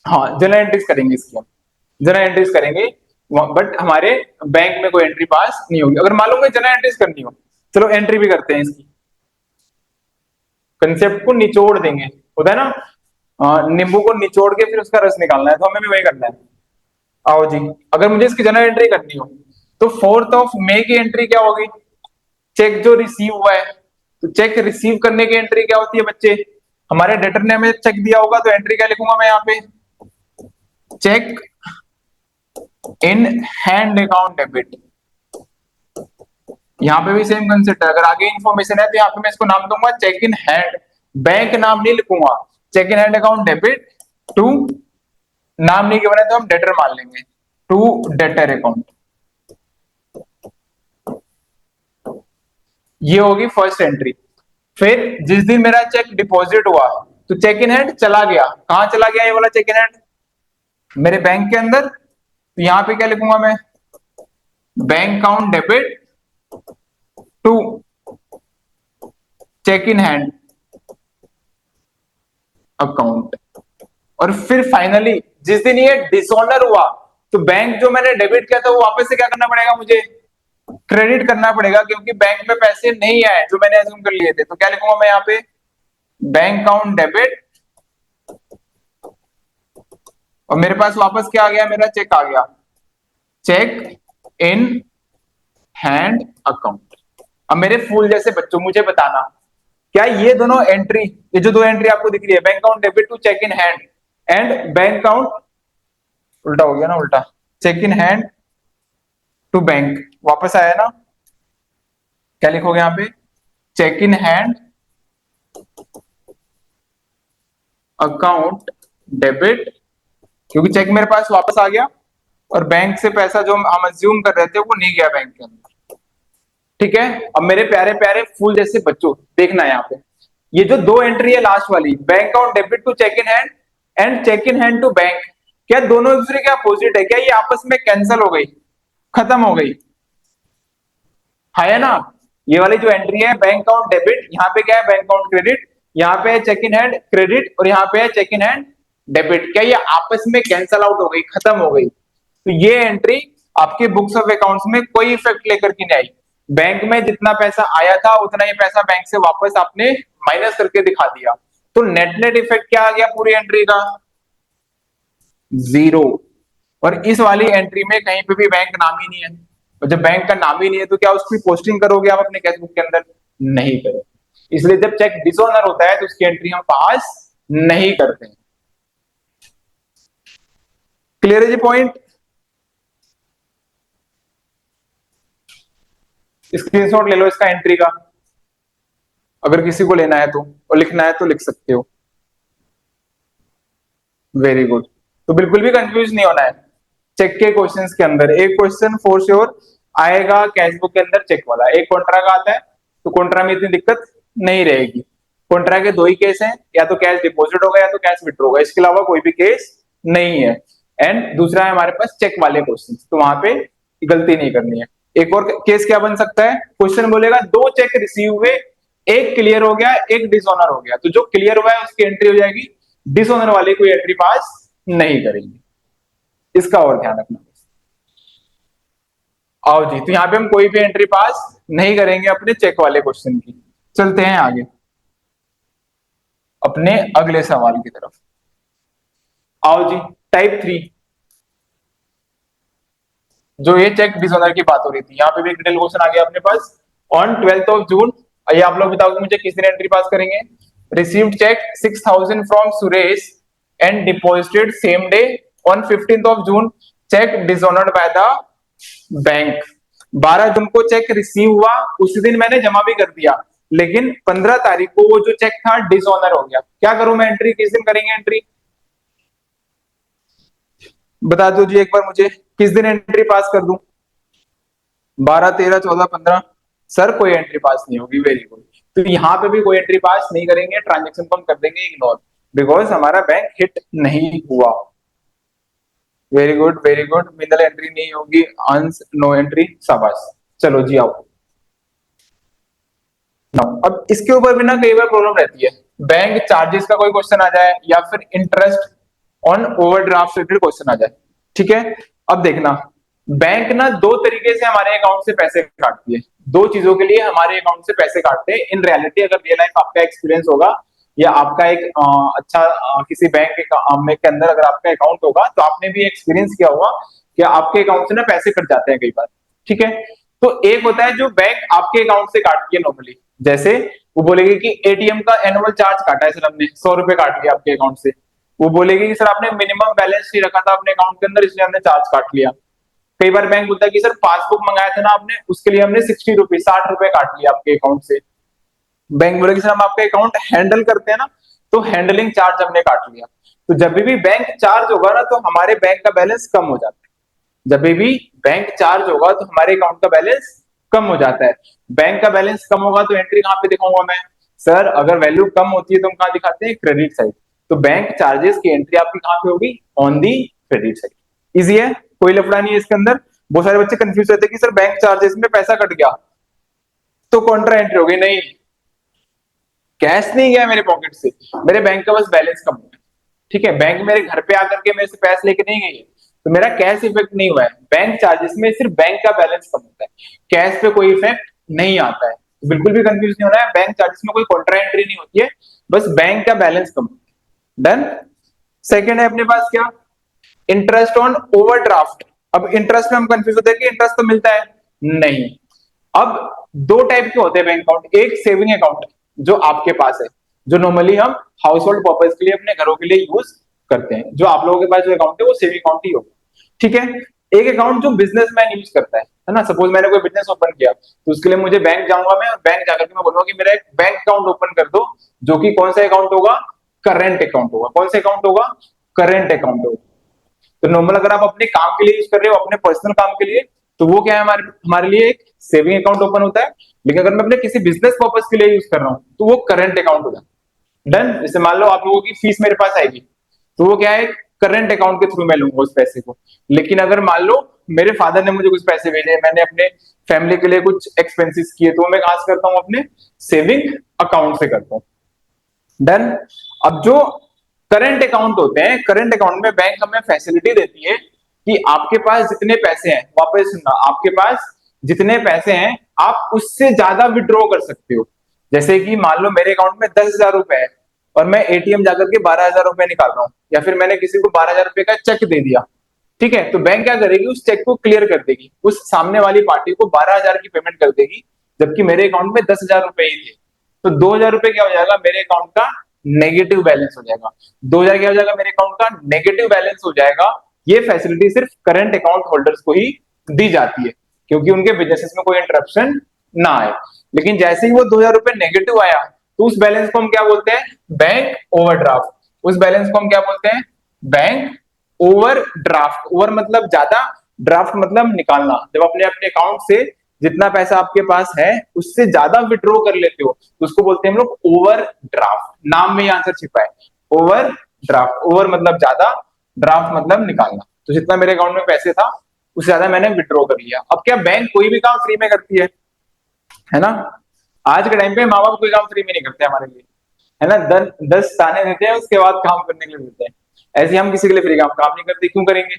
हाँ जनरल एंट्रीज करेंगे इसकी हम, जनरल एंट्रीज करेंगे। बट हमारे बैंक में कोई एंट्री पास नहीं होगी। अगर मालूम है जनरल एंट्रीज करनी हो, चलो एंट्री भी करते हैं इसकी, कंसेप्ट को निचोड़ देंगे। होता है ना नींबू को निचोड़ के फिर उसका रस निकालना है, तो हमें भी वही करना है। आओ जी, अगर मुझे इसकी जनरल एंट्री करनी हो तो 4 मई की एंट्री क्या होगी? चेक जो रिसीव हुआ है, तो चेक रिसीव करने की एंट्री क्या होती है बच्चे? हमारे डेटर ने हमें चेक दिया होगा तो एंट्री क्या लिखूंगा मैं यहाँ पे? Cheque in hand account debit. यहाँ पे भी सेम कंसेप्ट है, अगर आगे इन्फॉर्मेशन है तो यहाँ पे मैं इसको नाम दूंगा चेक इन हैंड, बैंक नाम नहीं लिखूंगा। Cheque in hand account debit to, नाम नहीं गिवन है तो हम डेटर मान लेंगे, टू डेटर अकाउंट। ये होगी फर्स्ट एंट्री। फिर जिस दिन मेरा चेक डिपॉजिट हुआ तो चेक इन हैंड चला गया, कहां चला गया ये वाला चेक इन हैंड? मेरे बैंक के अंदर। तो यहां पे क्या लिखूंगा मैं? Bank account debit to cheque in hand account. और फिर फाइनली जिस दिन ये डिसऑनर हुआ तो बैंक जो मैंने डेबिट किया था वो वापस से क्या करना पड़ेगा, मुझे क्रेडिट करना पड़ेगा, क्योंकि बैंक में पैसे नहीं आए जो मैंने अज्यूम कर लिए थे। तो क्या लिखूंगा मैं यहाँ पे, बैंक अकाउंट डेबिट, और मेरे पास वापस क्या आ गया, मेरा चेक आ गया, चेक इन हैंड अकाउंट। अब मेरे फूल जैसे बच्चों मुझे बताना, क्या ये दोनों एंट्री, ये जो दो एंट्री आपको दिख रही है, bank account debit to cheque in hand and bank account, उल्टा हो गया ना, उल्टा, cheque in hand to bank, वापस आया ना, क्या लिखोगे यहाँ पे, cheque in hand account debit, क्योंकि चेक मेरे पास वापस आ गया और बैंक से पैसा जो हम अज्यूम कर रहे थे वो नहीं गया बैंक के अंदर। ठीक है, अब मेरे प्यारे प्यारे फूल जैसे बच्चों देखना है यहाँ पे, ये जो दो एंट्री है लास्ट वाली, bank account debit to cheque in hand and cheque in hand to bank, क्या दोनों एक दूसरे के अपोजिट है, क्या ये आपस में कैंसिल हो गई, खत्म हो गई, है ना। ये वाली जो एंट्री है बैंक अकाउंट डेबिट, यहाँ पे क्या है, बैंक अकाउंट क्रेडिट, यहाँ पे है चेक इन हैंड क्रेडिट, और यहाँ पे है चेक इन हैंड डेबिट, क्या ये आपस में कैंसल आउट हो गई, खत्म हो गई। तो ये एंट्री आपके बुक्स ऑफ अकाउंट्स में कोई इफेक्ट लेकर के नहीं आई। बैंक में जितना पैसा आया था उतना ही पैसा बैंक से वापस आपने माइनस करके दिखा दिया। तो नेट नेट इफेक्ट क्या आ गया पूरी एंट्री का, जीरो। और इस वाली एंट्री में कहीं पे भी बैंक नाम ही नहीं है, और जब बैंक का नाम ही नहीं है तो क्या उसकी पोस्टिंग करोगे आप अपने कैश बुक के अंदर, नहीं करोगे। इसलिए जब चेक डिसऑनर होता है तो उसकी एंट्री हम पास नहीं करते। क्लियर है जी पॉइंट, स्क्रीनशॉट ले लो इसका एंट्री का, अगर किसी को लेना है तो, और लिखना है तो लिख सकते हो। वेरी गुड, तो बिल्कुल भी कंफ्यूज नहीं होना है। चेक के क्वेश्चंस के अंदर एक क्वेश्चन फॉर श्योर आएगा कैश बुक के अंदर चेक वाला, एक कॉन्ट्रा का आता है, तो कॉन्ट्रा में इतनी दिक्कत नहीं रहेगी। कॉन्ट्रा के दो ही केस हैं, या तो कैश डिपॉजिट होगा या तो कैश विड्रॉ होगा, इसके अलावा कोई भी केस नहीं है। एंड दूसरा है हमारे पास चेक वाले क्वेश्चन, तो वहां पे गलती नहीं करनी है। एक और केस क्या बन सकता है, क्वेश्चन बोलेगा दो चेक रिसीव हुए, एक क्लियर हो गया एक डिसऑनर हो गया, तो जो क्लियर हुआ है उसकी एंट्री हो जाएगी, डिसऑनर वाले कोई एंट्री पास नहीं करेंगे, इसका और ध्यान रखना। आओ जी, तो यहाँ पे हम कोई भी एंट्री पास नहीं करेंगे अपने चेक वाले क्वेश्चन की। चलते हैं आगे अपने अगले सवाल की तरफ। आओ जी, टाइप 3, जो ये चेक डिसऑनर की बात हो रही थी, यहाँ पे भी एक डिटेल क्वेश्चन आ गया अपने पास। ऑन 12th ऑफ जून, ये आप लोग बताओगे मुझे किस दिन एंट्री पास करेंगे, received cheque 6000 from Suresh and deposited same day on 15th of June, cheque dishonoured by the bank. 12 जून को चेक रिसीव हुआ, उसी दिन मैंने जमा भी कर दिया, लेकिन 15 तारीख को वो जो चेक था डिसऑनर हो गया। क्या करूं मैं एंट्री, किस दिन करेंगे एंट्री, बता दो जी एक बार मुझे, किस दिन एंट्री पास कर दूं, 12, 13, 14, 15, सर कोई एंट्री पास नहीं होगी। वेरी गुड, तो यहाँ पे भी कोई एंट्री पास नहीं करेंगे, ट्रांजेक्शन को हम कर देंगे इग्नोर, बिकॉज हमारा बैंक हिट नहीं हुआ। वेरी गुड वेरी गुड, मिनल एंट्री नहीं होगी, अंश नो एंट्री, शाबाश। चलो जी आओ। अब इसके ऊपर भी ना कई बार प्रॉब्लम रहती है, बैंक चार्जेस का कोई क्वेश्चन आ जाए या फिर interest on overdraft related question आ जाए। ठीक है, अब देखना, बैंक ना दो तरीके से हमारे अकाउंट से पैसे काटती है, दो चीजों के लिए हमारे अकाउंट से पैसे काटते हैं इन रियलिटी। अगर रियल लाइफ आपका एक्सपीरियंस होगा या आपका एक अच्छा किसी बैंक के अंदर अगर आपका अकाउंट होगा तो आपने भी एक्सपीरियंस किया होगा कि आपके अकाउंट से ना पैसे कट जाते हैं कई बार। ठीक है, तो एक होता है जो बैंक आपके अकाउंट से काटती है नॉर्मली, जैसे वो बोलेगी कि एटीएम का एनुअल चार्ज काटा है सर हमने, 100 रुपए काट लिया आपके अकाउंट से। वो बोलेगी कि सर आपने मिनिमम बैलेंस नहीं रखा था अपने अकाउंट के अंदर, इसलिए हमने चार्ज काट लिया। कई बार बैंक बोलता है कि सर पासबुक मंगाया था ना आपने, उसके लिए हमने 60 रुपए 60 रुपए काट लिया आपके अकाउंट से। बैंक बोलेगी सर हम आपके अकाउंट हैंडल करते हैं ना, तो हैंडलिंग चार्ज हमने काट लिया। तो जब भी बैंक चार्ज होगा ना तो हमारे बैंक का बैलेंस कम हो जाता है, जब भी बैंक चार्ज होगा तो हमारे अकाउंट का बैलेंस कम हो जाता है। बैंक का बैलेंस कम होगा तो एंट्री कहां पे दिखाऊंगा मैं, सर अगर वैल्यू कम होती है तो हम कहां दिखाते हैं, क्रेडिट साइड। तो बैंक चार्जेस की एंट्री आपकी कहां पे होगी, on the credit side. Easy है, कोई लफड़ा नहीं है इसके अंदर। बहुत सारे बच्चे कंफ्यूज रहते हैं कि सर बैंक चार्जेस में पैसा कट गया तो कॉन्ट्रा एंट्री हो गई। नहीं, कैश नहीं गया मेरे पॉकेट से, मेरे बैंक का बस बैलेंस कम हुआ है। ठीक है, बैंक मेरे घर पे आकर के मेरे से पैसे लेके नहीं गई है, तो मेरा कैश इफेक्ट नहीं हुआ है। बैंक चार्जेस में सिर्फ बैंक का बैलेंस कम होता है, कैश पे कोई इफेक्ट नहीं आता है। तो बिल्कुल भी कंफ्यूज नहीं होना है, बैंक चार्जेस में कोई कॉन्ट्रा एंट्री नहीं होती है, बस बैंक का बैलेंस कम होता है। डन। सेकेंड है अपने पास क्या, इंटरेस्ट ऑन ओवरड्राफ्ट। अब इंटरेस्ट में हम कंफ्यूज होते हैं कि इंटरेस्ट तो मिलता है, नहीं। अब दो टाइप के होते हैं बैंक अकाउंट, एक सेविंग अकाउंट जो आपके पास है, जो नॉर्मली हम हाउस होल्ड पर्पज के लिए अपने घरों के लिए यूज करते हैं, जो आप लोगों के पास जो अकाउंट है वो सेविंग अकाउंट ही होगा। ठीक है, एक अकाउंट जो बिजनेसमैन यूज करता है ना, सपोज मैंने कोई बिजनेस ओपन किया तो उसके लिए मुझे बैंक जाऊंगा मैं, और बैंक जाकर के मैं बोलूंगा कि मेरा एक बैंक अकाउंट ओपन कर दो, जो कि कौन सा अकाउंट होगा, करेंट अकाउंट होगा। कौन सा अकाउंट होगा, करेंट अकाउंट होगा। तो नॉर्मल अगर आप अपने काम के लिए यूज कर रहे हो, अपने पर्सनल काम के लिए, तो वो क्या है, हमारे हमारे लिए एक सेविंग अकाउंट ओपन होता है। लेकिन अगर मैं अपने किसी बिजनेस पर्पज के लिए यूज कर रहा हूँ तो वो करंट अकाउंट होगा। डन। जैसे मान लो आप लोगों की फीस मेरे पास आएगी, तो वो क्या है, करंट अकाउंट के थ्रू मैं लूंगा उस पैसे को। लेकिन अगर मान लो मेरे फादर ने मुझे कुछ पैसे भेजे, मैंने अपने फैमिली के लिए कुछ एक्सपेंसेस किए, तो मैं कहां से करता हूँ, अपने सेविंग अकाउंट से करता हूँ। डन। अब जो करंट अकाउंट होते हैं, करंट अकाउंट में बैंक हमें फैसिलिटी देती है कि आपके पास जितने पैसे हैं, वापस सुनना, आपके पास जितने पैसे हैं आप उससे ज्यादा विड्रॉ कर सकते हो। जैसे कि मान लो मेरे अकाउंट में 10,000 रुपए है और मैं एटीएम जाकर के 12,000 रुपए निकाल रहा हूँ, या फिर मैंने किसी को 12,000 रुपए का चेक दे दिया। ठीक है, तो बैंक क्या करेगी, उस चेक को क्लियर कर देगी, उस सामने वाली पार्टी को 12,000 की पेमेंट कर देगी, जबकि मेरे अकाउंट में 10,000 रुपए ही थे। तो 2,000 रुपए क्या हो जाएगा, मेरे अकाउंट का नेगेटिव बैलेंस हो जाएगा। 2,000 क्या हो जाएगा, मेरे अकाउंट का नेगेटिव बैलेंस हो जाएगा। ये फैसिलिटी सिर्फ करंट अकाउंट होल्डर्स को ही दी जाती है, क्योंकि उनके बिजनेसेस में कोई इंटरप्शन ना आए। लेकिन जैसे ही वो 2,000 रुपए नेगेटिव आया, तो उस बैलेंस को हम क्या बोलते हैं, बैंक ओवरड्राफ्ट। उस बैलेंस को हम क्या बोलते हैं, बैंक ओवर ड्राफ्ट। ओवर मतलब ज्यादा, ड्राफ्ट मतलब निकालना। जब अपने अपने अकाउंट से जितना पैसा आपके पास है उससे ज्यादा विड्रॉ कर लेते हो, तो उसको बोलते हैं हम लोग ओवर ड्राफ्ट। नाम में ही आंसर छिपा है, ओवर ड्राफ्ट। ओवर मतलब ज्यादा, ड्राफ्ट मतलब निकालना। तो जितना मेरे अकाउंट में पैसे था उससे ज्यादा मैंने विड्रॉ कर लिया। अब क्या बैंक कोई भी काम फ्री में करती है ना। आज के टाइम पे माँ बाप कोई काम फ्री में नहीं करते हमारे लिए, है ना। 10 ताने देते हैं, उसके बाद काम करने के लिए देते हैं। ऐसे हम किसी के लिए फ्री काम नहीं करते, क्यों करेंगे,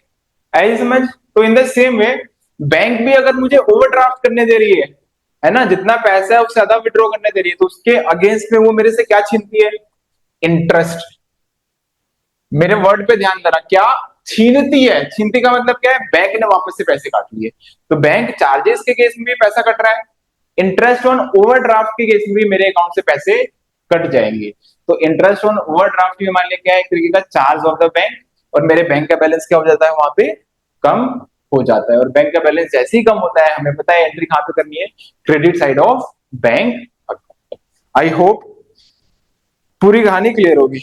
ऐसे समझ। तो in the same way bank भी अगर मुझे ओवरड्राफ्ट करने दे रही है ना, जितना पैसा है उससे ज्यादा विड्रॉ करने दे रही है, तो उसके अगेंस्ट में वो मेरे से क्या छीनती है, इंटरेस्ट। मेरे वर्ड पे ध्यान देना, क्या छीनती है। छीनती का मतलब क्या है, बैंक ने वापस से पैसे काट लिए। तो बैंक चार्जेस के केस में भी पैसा कट रहा है, इंटरेस्ट ऑन ओवरड्राफ्ट के केस में भी मेरे अकाउंट से पैसे कट जाएंगे। तो इंटरेस्ट ऑन ओवरड्राफ्ट भी हमारे लिए क्या है, एक तरीके का चार्ज ऑफ द बैंक। और मेरे बैंक का बैलेंस क्या हो जाता है, वहां पे कम हो जाता है। और बैंक का बैलेंस जैसे ही कम होता है, हमें पता है एंट्री कहां पे करनी है, credit side of bank account. I hope पूरी कहानी क्लियर होगी।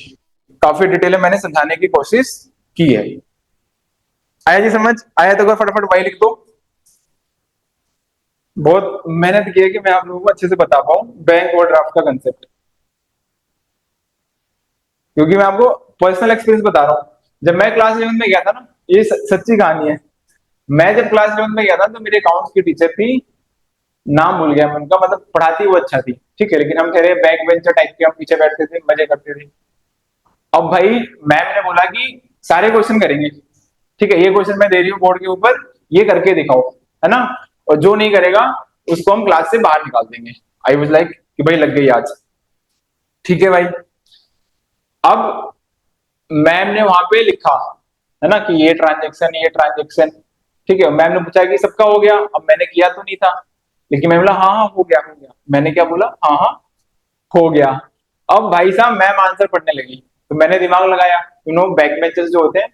काफी डिटेल में मैंने समझाने की कोशिश की है। आया जी समझ, आया तो फटाफट वाई लिख दो। बहुत मेहनत की है कि मैं आप लोगों को अच्छे से बता पाऊं बैंक ओवरड्राफ्ट का कंसेप्ट, क्योंकि मैं आपको पर्सनल एक्सपीरियंस बता रहा हूं। जब मैं क्लास 11 में गया था ना, ये सच्ची कहानी है। मैं जब क्लास 11 में गया था तो मेरे अकाउंट्स की टीचर थी, नाम भूल गया मैं उनका, मतलब पढ़ाती वो अच्छा थी, ठीक है, लेकिन हम थे बैक बेंचर टाइप के, हम पीछे बैठते थे, मजे करते थे। अब भाई मैम ने बोला कि सारे क्वेश्चन करेंगे, ठीक है, ये क्वेश्चन मैं दे रही हूँ बोर्ड के ऊपर, ये करके दिखाओ, है ना। और जो नहीं करेगा उसको हम क्लास से बाहर निकाल देंगे। आई वाज लाइक कि भाई लग गई आज, ठीक है भाई। अब मैम ने वहां पे लिखा, है ना, कि ये ट्रांजेक्शन, ये ट्रांजेक्शन, ठीक है। मैम ने पूछा कि सबका हो गया, अब मैंने किया तो नहीं था, लेकिन मैं बोला हाँ हाँ हो गया, हो गया। मैंने क्या बोला, हाँ हाँ हो गया। अब भाई साहब मैम आंसर पढ़ने लगी, तो मैंने दिमाग लगाया, बैक बेंचर्स जो होते हैं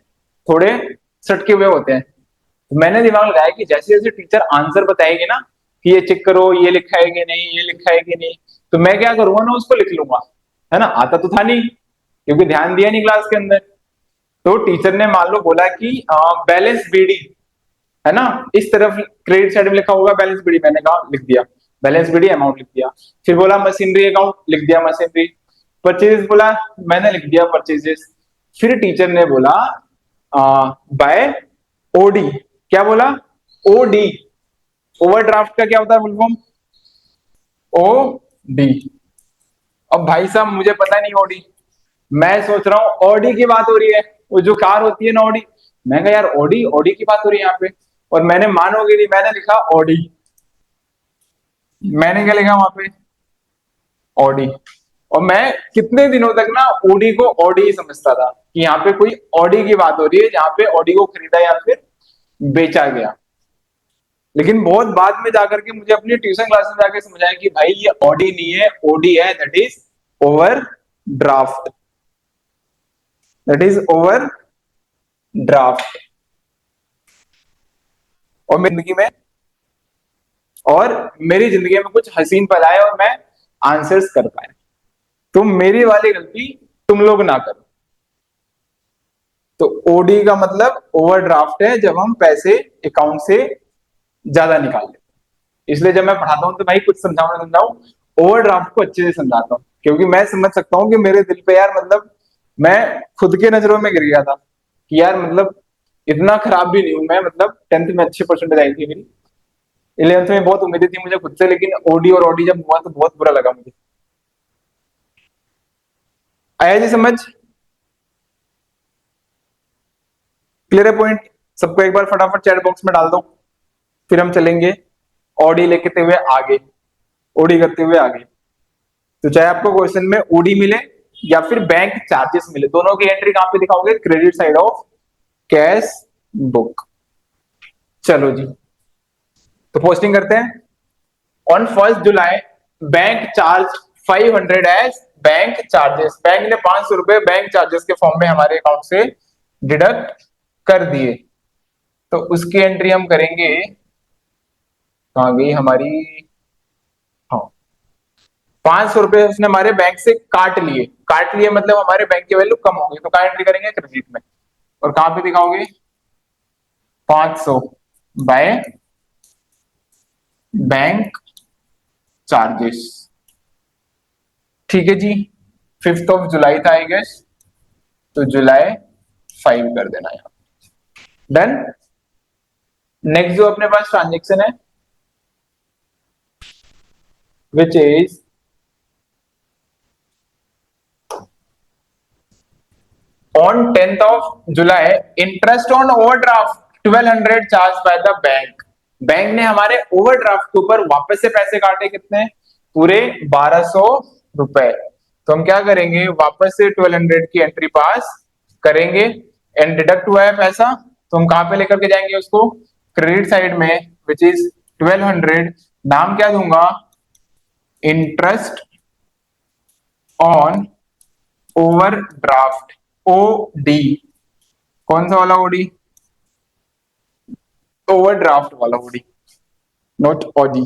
थोड़े सटके हुए होते हैं, तो मैंने दिमाग लगाया कि जैसे जैसे टीचर आंसर बताएगी ना कि ये चेक करो, ये लिखा है कि नहीं, ये लिखा है कि नहीं, तो मैं क्या करूंगा ना, उसको लिख लूंगा, है ना। आता तो था नहीं, क्योंकि ध्यान दिया नहीं क्लास के अंदर। तो टीचर ने मान लो बोला कि बैलेंस बीडी, है ना, इस तरफ क्रेडिट साइड में लिखा होगा बैलेंस बीडी, मैंने कहा लिख दिया बैलेंस बीडी, अमाउंट लिख दिया। फिर बोला मशीनरी अकाउंट, लिख दिया मशीनरी। परचेजेस बोला, मैंने लिख दिया परचेजेस। फिर टीचर ने बोला बाय ओडी, क्या बोला, ओडी, ओवरड्राफ्ट का क्या होता है फुल फॉर्म? O D. अब भाई साहब मुझे पता नहीं ओडी, मैं सोच रहा हूँ ऑडी की बात हो रही है, वो जो कार होती है ना ऑडी। मैं कहा यार ऑडी, ऑडी की बात हो रही है यहाँ पे, और मैंने मानोगे नहीं, मैंने लिखा ऑडी। मैंने क्या लिखा वहां पे? ऑडी। और मैं कितने दिनों तक ना ओडी को ऑडी ही समझता था कि यहाँ पे कोई ऑडी की बात हो रही है, जहाँ पे ऑडी को खरीदा या फिर बेचा गया। लेकिन बहुत बाद में जाकर के मुझे अपनी ट्यूशन क्लास में जाके समझाया कि भाई ये ऑडी नहीं है, ओडी है, that is over draft, that is over draft. और मेरी जिंदगी में, और मेरी जिंदगी में कुछ हसीन पल आए और मैं आंसर्स कर पाए। तुम मेरी वाली गलती तुम लोग ना करो। तो ओडी का मतलब ओवरड्राफ्ट है, जब हम पैसे अकाउंट से ज्यादा निकाल लेते हैं। इसलिए जब मैं पढ़ाता हूँ तो भाई कुछ समझाऊं ना समझाऊं, ओवरड्राफ्ट को अच्छे से समझाता हूँ, क्योंकि मैं समझ सकता हूँ कि मेरे दिल पे यार मतलब मैं खुद के नजरों में गिर गया था कि यार मतलब इतना खराब भी नहीं हूं मैं, मतलब 10th में अच्छी परसेंटेज आई थी मेरी, 11th में बहुत उम्मीदें थी मुझे खुद से, लेकिन ओडी और ओडी जब हुआ तो बहुत बुरा लगा मुझे। आया जी समझ? क्लियर है पॉइंट? सबको एक बार फटाफट चैट बॉक्स में डाल दो, फिर हम चलेंगे ओडी लेते हुए आगे, ओडी करते हुए आगे। तो चाहे आपको क्वेश्चन में ओडी मिले या फिर बैंक चार्जेस मिले, दोनों की एंट्री कहां पे दिखाओगे? Credit side of cash book. चलो जी, तो पोस्टिंग करते हैं। ऑन 1 जुलाई bank charge 500 as bank charges, bank ने 500 रुपए बैंक चार्जेस के फॉर्म में हमारे अकाउंट से डिडक्ट कर दिए। तो उसकी एंट्री हम करेंगे, कहां गई हमारी, हाँ, 500 रुपए उसने हमारे बैंक से काट लिए, काट लिए मतलब हमारे बैंक की वैल्यू कम हो गई, तो कहां एंट्री करेंगे? क्रेडिट में। और कहां पे दिखाओगे? 500 बाय बैंक चार्जेस। ठीक है जी, 5 जुलाई था आई गेस, तो जुलाई 5 कर देना यहाँ। डन। नेक्स्ट जो अपने पास ट्रांजेक्शन है, which is on 10th of July, interest on overdraft 1200 charge by the bank. Bank ने हमारे ओवरड्राफ्ट के ऊपर वापस से पैसे काटे, कितने? पूरे 1200 रुपए। तो हम क्या करेंगे? वापस से 1200 की एंट्री पास करेंगे, एंड डिडक्ट हुआ है पैसा, तो हम कहां पे लेकर के जाएंगे उसको? क्रेडिट साइड में, विच इज 1200। नाम क्या दूंगा? Interest on overdraft, OD. कौन सा वाला ओडी? ओवरड्राफ्ट वाला ओडी, नॉट ओडी।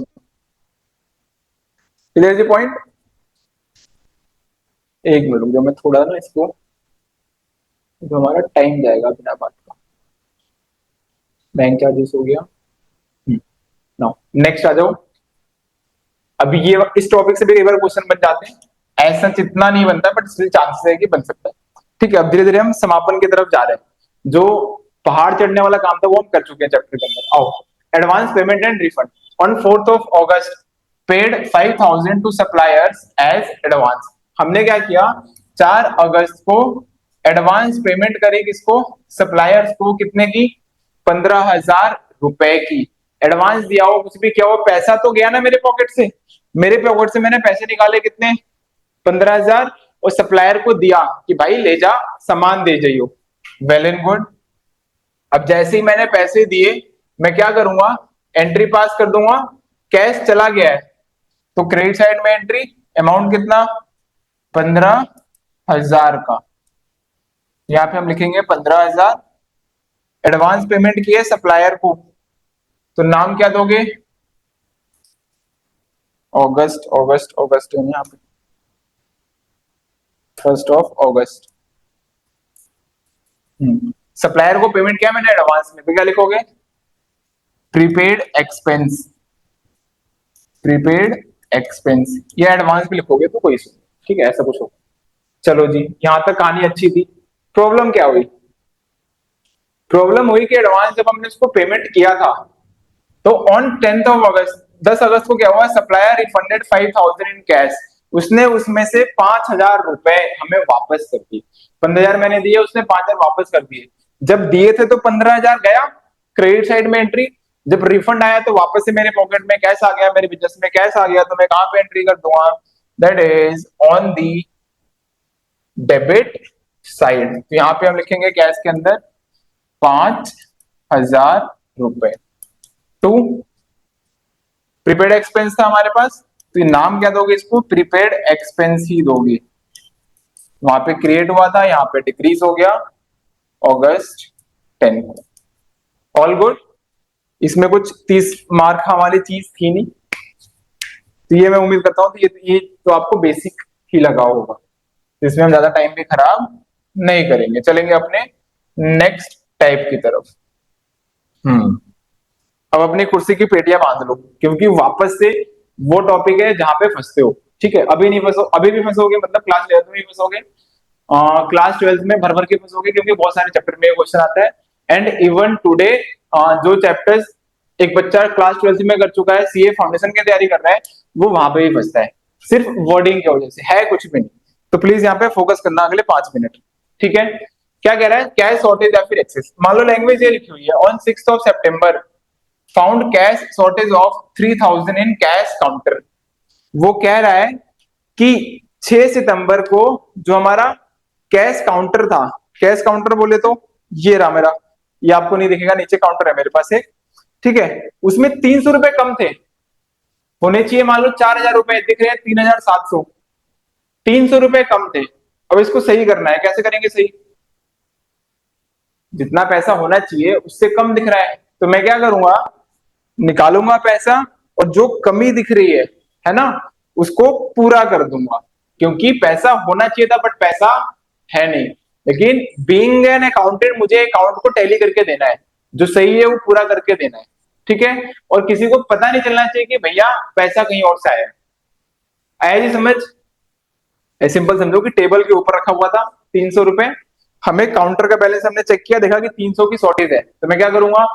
क्लियर जी पॉइंट? एक मिनट रुक जाओ, मैं थोड़ा ना इसको, तो हमारा टाइम जाएगा बिना बात का। बैंक चार्जेस हो गया। नाउ नेक्स्ट आ जाओ। अभी ये इस टॉपिक से भी कई बार क्वेश्चन बन जाते हैं, ऐसा जितना नहीं बनता बट स्टिल चांसेस है कि बन सकता है। ठीक है, अब धीरे धीरे हम समापन की तरफ जा रहे हैं। जो पहाड़ चढ़ने वाला काम था वो हम कर चुके हैं चैप्टर के अंदर। आओ, advance payment and refund. On 4th of August paid 5000 to suppliers as advance. हमने क्या किया? 4 अगस्त को एडवांस पेमेंट करी, किसको? सप्लायर्स को। कितने की? 15,000 रुपए की। एडवांस दिया हो, कुछ भी किया हो, पैसा तो गया ना मेरे पॉकेट से, मेरे पॉकेट से मैंने पैसे निकाले, कितने? 15,000, और सप्लायर को दिया कि भाई ले जा, सामान दे जाइयो। Well and good. अब जैसे ही मैंने पैसे दिए, मैं क्या करूंगा? एंट्री पास कर दूंगा, कैश चला गया है, तो क्रेडिट साइड में एंट्री, अमाउंट कितना? 15,000 का। यहां पे हम लिखेंगे 15,000। एडवांस पेमेंट की है सप्लायर को, तो नाम क्या दोगे? ऑगस्ट, ऑगस्ट, ऑगस्ट है यहाँ पे, 1st of August। सप्लायर को पेमेंट किया मैंने एडवांस में, तो क्या लिखोगे? प्रीपेड एक्सपेंस, प्रीपेड एक्सपेंस, या एडवांस भी लिखोगे तो कोई सुन। ठीक है, ऐसा कुछ हो। चलो जी, यहां तक कहानी अच्छी थी। प्रॉब्लम क्या हुई? प्रॉब्लम हुई कि एडवांस जब हमने उसको पेमेंट किया था, तो ऑन 10th ऑफ अगस्त, 10 अगस्त को क्या हुआ, सप्लायर रिफंडेड 5,000 इन कैश, उसने उसमें से 5,000 रुपए हमें वापस कर दिए। 15,000 मैंने दिए, उसने 5,000 वापस कर दिए। जब दिए थे तो 15,000 गया क्रेडिट साइड में एंट्री, जब रिफंड आया तो वापस से मेरे पॉकेट में कैश आ गया, मेरे बिजनेस में कैश आ गया, तो मैं कहां पे एंट्री कर दूंगा, that is on the debit side. तो यहां पे हम लिखेंगे कैश के अंदर 5,000 रुपए। टू प्रीपेड एक्सपेंस था हमारे पास, तो ये नाम क्या दोगे इसको, प्रीपेड एक्सपेंस ही दोगे। वहां पे क्रिएट हुआ था, यहाँ पे डिक्रीज हो गया अगस्त 10 को। ऑल गुड, इसमें कुछ 30 मार्क वाली चीज थी नहीं, तो ये मैं उम्मीद करता हूँ कि ये तो आपको बेसिक ही लगा होगा, तो इसमें हम ज्यादा टाइम भी खराब नहीं करेंगे, चलेंगे अपने नेक्स्ट टाइप की तरफ। अब अपनी कुर्सी की पेटियां बांध लो, क्योंकि वापस से वो टॉपिक है जहां पे फंसते हो। ठीक है, अभी नहीं फंसो, अभी भी फंसोगे मतलब क्लास 11 में भी फंसोगे, क्लास 12 में भर भर के फंसोगे, क्योंकि बहुत सारे चैप्टर में क्वेश्चन आता है। एंड इवन टुडे जो चैप्टर्स एक बच्चा क्लास 12 में कर चुका है, सीए फाउंडेशन की तैयारी कर रहा है, वो वहां पे भी फंसता है, सिर्फ वर्डिंग की वजह से, है कुछ भी नहीं। तो प्लीज यहाँ पे फोकस करना अगले 5 मिनट। ठीक है, क्या कह रहा है, कैश शॉर्टेज या फिर एक्सेस। मान लो लैंग्वेज ये लिखी हुई है, on 6 found cash shortage of 3,000 in cash counter. वो कह रहा है कि 6 सितंबर को जो हमारा कैश काउंटर था, कैश काउंटर बोले तो ये रहा मेरा, ये आपको नहीं दिखेगा, नीचे काउंटर है मेरे पास एक, ठीक है, उसमें 300 रुपए कम थे, होने चाहिए मान लो 4,000 रुपए, दिख रहे हैं 3,700, 300 रुपए कम थे। अब इसको सही करना है, कैसे करेंगे सही, जितना पैसा होना चाहिए उससे कम दिख रहा है, तो मैं क्या करूंगा, निकालूंगा पैसा, और जो कमी दिख रही है ना, उसको पूरा कर दूंगा, क्योंकि पैसा होना चाहिए था बट पैसा है नहीं। लेकिन बीइंग एन अकाउंटेंट मुझे अकाउंट को टैली करके देना है, जो सही है वो पूरा करके देना है। ठीक है, और किसी को पता नहीं चलना चाहिए कि भैया पैसा कहीं और से आया। आया जी समझ, सिंपल समझो कि टेबल के ऊपर रखा हुआ था 300 रुपए, हमें काउंटर का बैलेंस हमने चेक किया, देखा कि 300 की शॉर्टेज है, तो मैं क्या करूंगा,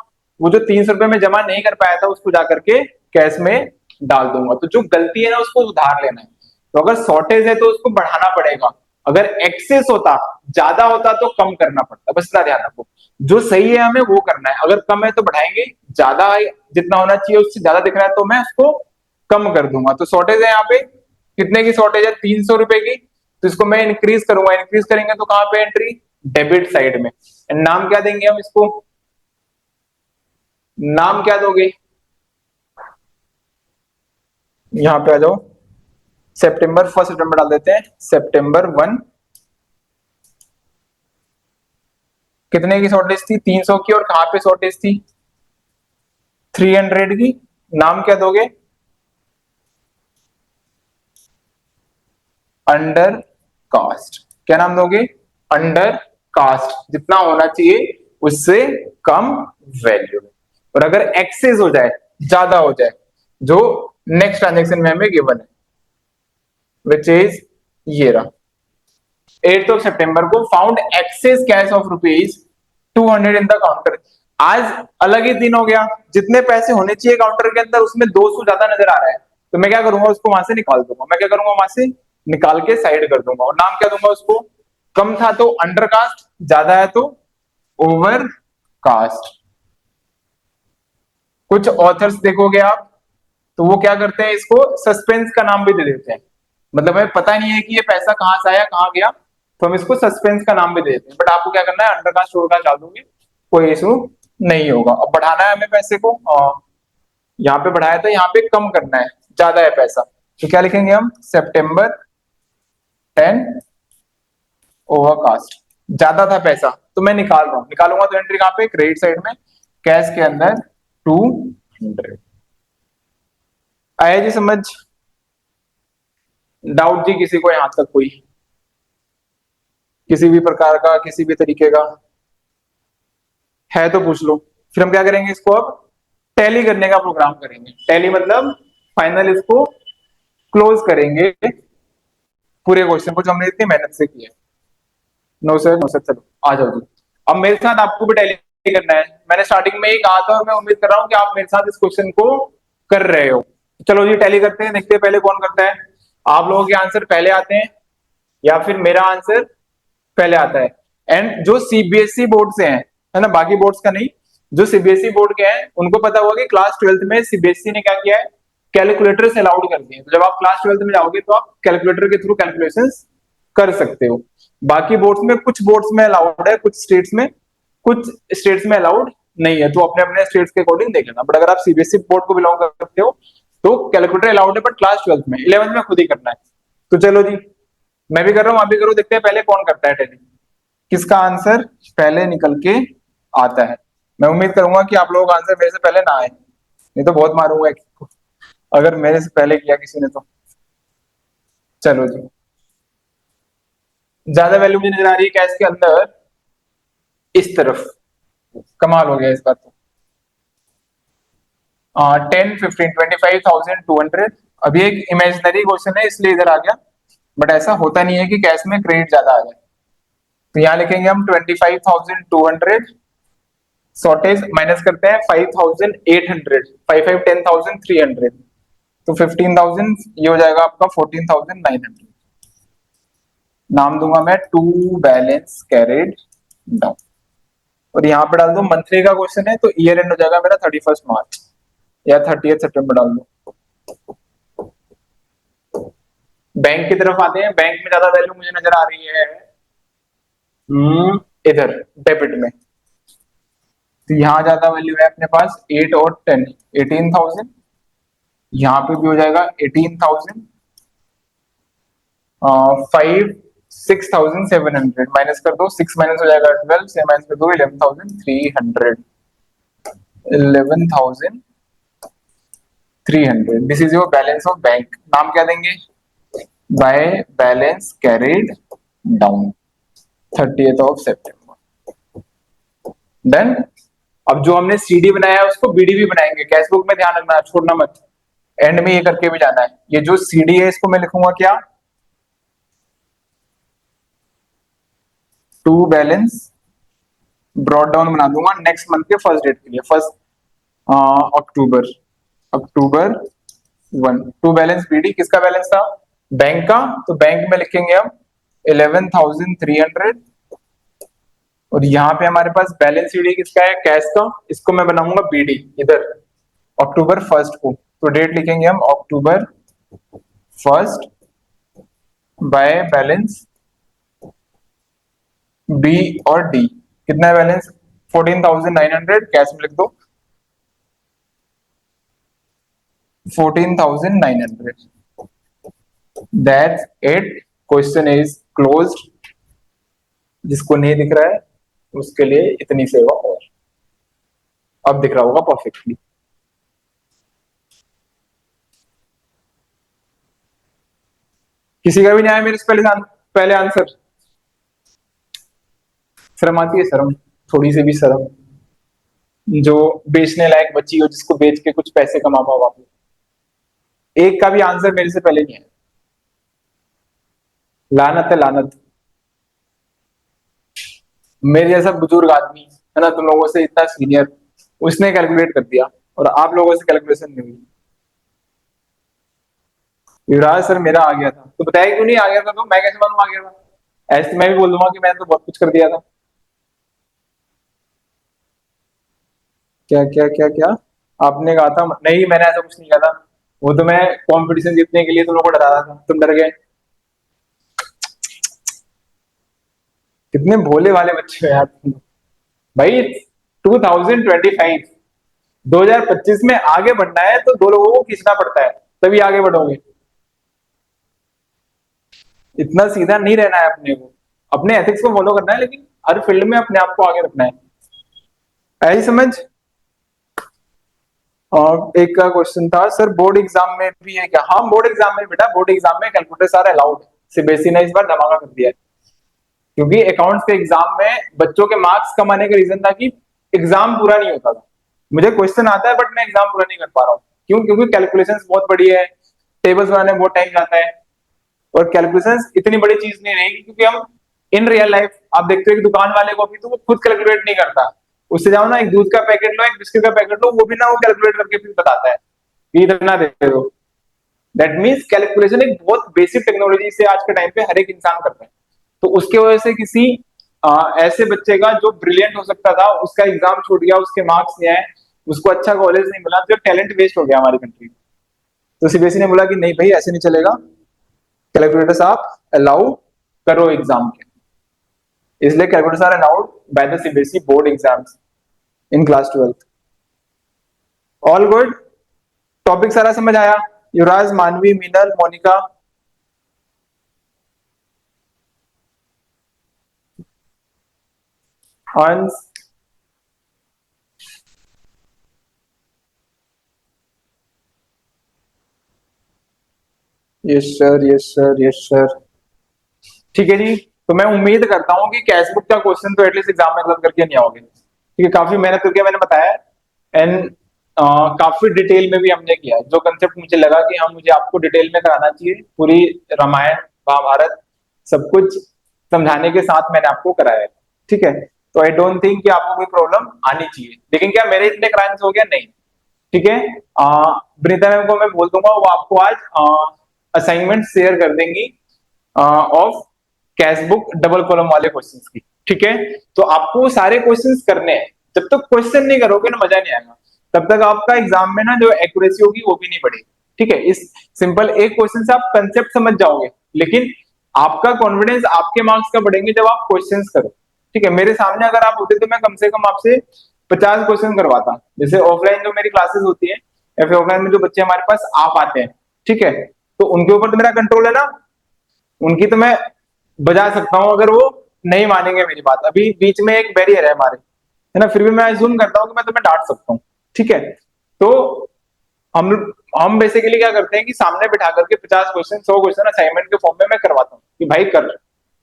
वो जो 300 रुपए में जमा नहीं कर पाया था उसको जाकर के कैश में डाल दूंगा। तो जो गलती है ना उसको उधार लेना है, तो अगर शॉर्टेज है तो उसको बढ़ाना पड़ेगा, अगर एक्सेस होता, ज्यादा होता तो कम करना पड़ता, बस इतना ध्यान रखो, जो सही है हमें वो करना है, अगर कम है तो बढ़ाएंगे, ज्यादा है जितना होना चाहिए उससे ज्यादा दिख रहा है तो मैं उसको कम कर दूंगा। तो शॉर्टेज है यहाँ पे, कितने की शॉर्टेज है, 300 रुपए की, तो इसको मैं इंक्रीज करूंगा, इंक्रीज करेंगे तो कहां पे एंट्री, डेबिट साइड में। नाम क्या देंगे हम इसको, नाम क्या दोगे, यहां पे आ जाओ, सितंबर, 1 सितंबर डाल देते हैं, September 1। कितने की शॉर्टेज थी, 300 की, और कहां पे शॉर्टेज थी, 300 की। नाम क्या दोगे, अंडर कास्ट, क्या नाम दोगे, अंडर कास्ट, जितना होना चाहिए उससे कम वैल्यू। और अगर एक्सेस हो जाए, ज्यादा हो जाए, जो नेक्स्ट ट्रांजेक्शन में हमें गिवन है, विच इज ये रहा, 8 सितंबर को found access cash of ₹200 in the counter. आज अलग ही दिन हो गया, जितने पैसे होने चाहिए काउंटर के अंदर उसमें 200 ज्यादा नजर आ रहा है, तो मैं क्या करूंगा, उसको वहां से निकाल दूंगा, मैं क्या करूंगा, वहां से निकाल के साइड कर दूंगा, और नाम क्या दूंगा उसको, कम था तो अंडर कास्ट, ज्यादा है तो ओवर कास्ट। कुछ ऑथर्स देखोगे आप, तो वो क्या करते हैं, इसको सस्पेंस का नाम भी दे देते हैं, मतलब हमें पता नहीं है कि ये पैसा कहां से आया कहां गया, तो हम इसको सस्पेंस का नाम भी दे देते हैं, बट आपको क्या करना है, अंडर कास्ट ओवर कास्ट डाल दूंगे, कोई इशू नहीं होगा। अब बढ़ाना है हमें पैसे को, यहाँ पे बढ़ाया था, यहाँ पे कम करना है, ज्यादा है पैसा, तो क्या लिखेंगे हम, September 10 ओवरकास्ट, ज्यादा था पैसा तो मैं निकाल रहा हूं, निकालूंगा तो एंट्री कहां पे, क्रेडिट साइड में, कैश के अंदर 200। आया जी समझ, डाउट जी किसी को यहां तक कोई, किसी भी प्रकार का, किसी भी तरीके का है तो पूछ लो। फिर हम क्या करेंगे, इसको अब टैली करने का प्रोग्राम करेंगे, टैली मतलब फाइनल इसको क्लोज करेंगे, पूरे क्वेश्चन को जो हमने इतनी मेहनत से किया है। नो सर, नो सर, चलो आ जाओ जी, अब मेरे साथ आपको भी टैली करना है। मैंने स्टार्टिंग में ही कहा था और मैं उम्मीद कर रहा हूँ कि आप मेरे साथ इस क्वेश्चन को कर रहे हो। चलो जी टैली करते हैं, देखते हैं पहले कौन करता है। आप लोगों के आंसर पहले आते हैं या फिर मेरा आंसर पहले आता है। एंड जो सीबीएसई बोर्ड से है ना, बाकी बोर्ड्स का नहीं, जो सीबीएसई बोर्ड के हैं उनको पता होगा कि क्लास 12th में सीबीएसई ने क्या किया है, कैलकुलेटर्स अलाउड कर दिए। तो जब आप क्लास 12th में जाओगे तो आप कैलकुलेटर के थ्रू कैलकुलेशंस कर सकते हो। बाकी बोर्ड्स में, कुछ बोर्ड्स में अलाउड है, कुछ स्टेट्स में, कुछ स्टेट्स में अलाउड नहीं है। तो अपने अपने स्टेट्स के अकॉर्डिंग देख लेना। बट अगर आप सीबीएसई बोर्ड को बिलोंग करते हो तो कैलकुलेटर अलाउड है, बट क्लास 12th में, 11th में खुद ही करना है। तो चलो जी, मैं भी कर रहा हूँ, आप भी करो, देखते हैं पहले कौन करता है टैली, किसका आंसर पहले निकल के आता है। मैं उम्मीद करूंगा कि आप लोगों का आंसर मेरे से पहले ना आए, नहीं तो बहुत मारूंगा एक को, अगर मेरे से पहले किया किसी ने तो। चलो जी, ज्यादा वैल्यू मुझे नजर आ रही है कैश के अंदर इस तरफ। कमाल हो गया इस बात तो। 10, 15, 25,200। अभी एक इमेजिनरी क्वेश्चन है इसलिए इधर आ गया, बट ऐसा होता नहीं है कि कैश में क्रेडिट ज्यादा आ जाए। तो यहाँ लिखेंगे हम 25,200, शॉर्टेज माइनस करते हैं 5,800, 5, 5, 10,300, तो 15,000, ये हो जाएगा आपका 14,900। नाम दूंगा मैं टू बैलेंस कैरिड डाउन। और यहाँ पे डाल दो मंथली का क्वेश्चन है तो ईयर एंड हो जाएगा मेरा 31 मार्च या 30 सितंबर डाल दो। बैंक की तरफ आते हैं। बैंक में ज्यादा वैल्यू मुझे नजर आ रही है इधर डेबिट में। तो यहाँ ज्यादा वैल्यू है अपने पास 8 और 10, 18,000। यहाँ पे भी हो जाएगा 18,000। 6,700 माइनस कर दो, 6 माइनस हो जाएगा 12 से माइनस कर दो 11,300, 11,300। This is your balance of bank. नाम क्या देंगे, by balance carried down 30 September. Done. अब जो हमने सीडी बनाया है उसको बीडी भी बनाएंगे। कैश बुक में ध्यान रखना, छोड़ना मत, एंड में ये करके भी जाना है। ये जो सीडी है इसको मैं लिखूंगा क्या, टू बैलेंस ब्रॉड डाउन बना दूंगा नेक्स्ट मंथ के फर्स्ट डेट के लिए, first October, October 1। To balance BD किसका बैलेंस था, बैंक का। तो बैंक में लिखेंगे हम 11,300। और यहाँ पे हमारे पास बैलेंस सीडी किसका है, कैश का। इसको मैं बनाऊंगा बीडी इधर अक्टूबर 1 को। तो डेट लिखेंगे हम अक्टूबर 1 बाय बैलेंस बी और डी। कितना है बैलेंस, 14,900, कैश में लिख दो 14,900। That's it, question is closed. जिसको नहीं दिख रहा है उसके लिए इतनी सेवा और। अब दिख रहा होगा परफेक्टली। किसी का भी नहीं आया मेरे से पहले आंसर। शर्म आती है, शर्म, थोड़ी सी भी शर्म। जो बेचने लायक बच्ची हो जिसको बेच के कुछ पैसे कमा पाओ आप। एक का भी आंसर मेरे से पहले नहीं है। लानत है, लानत। मेरे जैसा बुजुर्ग आदमी है ना, तुम लोगों से इतना सीनियर, उसने कैलकुलेट कर दिया और आप लोगों से कैलकुलेशन नहीं हुई। युवराज सर मेरा आ गया था, तो बताया क्यों नहीं आ गया था, तो मैं कैसे मालूम आ गया था। ऐसे मैं भी बोल दूंगा कि मैंने तो बहुत कुछ कर दिया था। क्या क्या क्या क्या, आपने कहा था नहीं, मैंने ऐसा कुछ नहीं कहा था। वो तो मैं कंपटीशन जीतने के लिए तुम लोगों को डरा रहा था, तुम डर गए। कितने भोले वाले बच्चे हो यार तुम। भाई 2025, 2025 में आगे बढ़ना है तो दो लोगों को खींचना पड़ता है, तभी आगे बढ़ोगे। इतना सीधा नहीं रहना है अपने को, अपने एथिक्स को फॉलो करना है, लेकिन हर फील्ड में अपने आप को आगे रखना है। ऐसी समझ। और एक का क्वेश्चन था सर बोर्ड एग्जाम में भी है क्या। हाँ बोर्ड एग्जाम में बेटा, बोर्ड एग्जाम में कैलकुलेटर सारा अलाउड है। सीबीएसई ने इस बार धमाका कर दिया है, क्योंकि अकाउंट्स के एग्जाम में बच्चों के मार्क्स कम आने का रीजन था कि एग्जाम पूरा नहीं होता था। मुझे क्वेश्चन आता है बट मैं एग्जाम पूरा नहीं कर पा रहा हूँ। क्यों, क्योंकि कैलकुलेशंस बहुत बड़ी है, टेबल्स बनाने में बहुत टाइम जाता है। और कैलकुलेशंस इतनी बड़ी चीज नहीं रहेगी, क्योंकि हम इन रियल लाइफ आप देखते हो कि दुकान वाले को भी तो वो खुद कैलकुलेट नहीं करता, उससे जाओ ना, एक दूध का पैकेट लो, एक बिस्किट का पैकेट लो, वो भी ना वो कैलकुलेट करके फिर बताता है कि इतना दे दो। दैट मीन्स कैलकुलेशन एक बहुत बेसिक टेक्नोलॉजी से आज के टाइम पे हर एक इंसान कर रहा है। तो उसके वजह से किसी ऐसे बच्चे का जो ब्रिलियंट हो सकता था, उसका एग्जाम छूट गया, उसके मार्क्स नहीं आए, उसको अच्छा कॉलेज नहीं मिला, तो टैलेंट वेस्ट हो गया हमारी कंट्री में। तो सीबीएसई ने बोला कि नहीं भाई, ऐसे नहीं चलेगा, कैलकुलेटर्स आप अलाउ करो एग्जाम के। इसलिए calculators are allowed by the CBSE board exams in class 12th। All good, topic सारा समझ आया? युवराज, मानवी, मीनल, मोनिका। हंस। Yes sir, yes sir, yes sir. ठीक है जी, तो मैं उम्मीद करता हूँ कि कैश बुक का क्वेश्चन तो एटलीस्ट एग्जाम में गलत करके नहीं आओगे, क्योंकि काफी मेहनत करके मैंने बताया। एंड काफी डिटेल में भी हमने किया है। जो कंसेप्ट मुझे लगा कि हाँ मुझे आपको डिटेल में कराना चाहिए, पूरी रामायण महाभारत सब कुछ समझाने के साथ मैंने आपको कराया है। ठीक है, तो आई डोंट थिंक कि आपको कोई प्रॉब्लम आनी चाहिए। लेकिन क्या मेरे इतने क्राइम्स हो गया? नहीं। ठीक है, ब्रीता मैम को मैं बोल दूंगा, वो आपको आज असाइनमेंट शेयर कर देंगी of cash book double column वाले क्वेश्चंस की। ठीक है, तो आपको सारे क्वेश्चंस करने हैं। जब तक क्वेश्चन नहीं करोगे ना, मजा नहीं आएगा। तब तक आपका एग्जाम में ना जो एक्यूरेसी होगी वो भी नहीं बढ़ेगी। ठीक है, इस सिंपल एक क्वेश्चन से आप कंसेप्ट समझ जाओगे, लेकिन आपका कॉन्फिडेंस, आपके मार्क्स का बढ़ेंगे जब आप क्वेश्चंस करो। ठीक है, मेरे सामने अगर आप होते तो मैं कम से कम आपसे 50 क्वेश्चन करवाता। जैसे ऑफलाइन जो मेरी क्लासेस होती है, या फिर ऑफलाइन में जो बच्चे हमारे पास आ पाते हैं, ठीक है, तो उनके ऊपर तो मेरा कंट्रोल है ना। उनकी तो मैं बजा सकता हूं अगर वो नहीं मानेंगे मेरी बात। अभी बीच में एक बैरियर है हमारे, है ना, फिर भी मैं अज्यूम करता हूँ कि मैं तुम्हें डांट सकता हूँ। ठीक है, तो हम हम बेसिकली क्या करते हैं कि सामने बिठा करके 50 क्वेश्चन, 100 क्वेश्चन असाइनमेंट के फॉर्म में मैं करवाता हूँ कि भाई कर,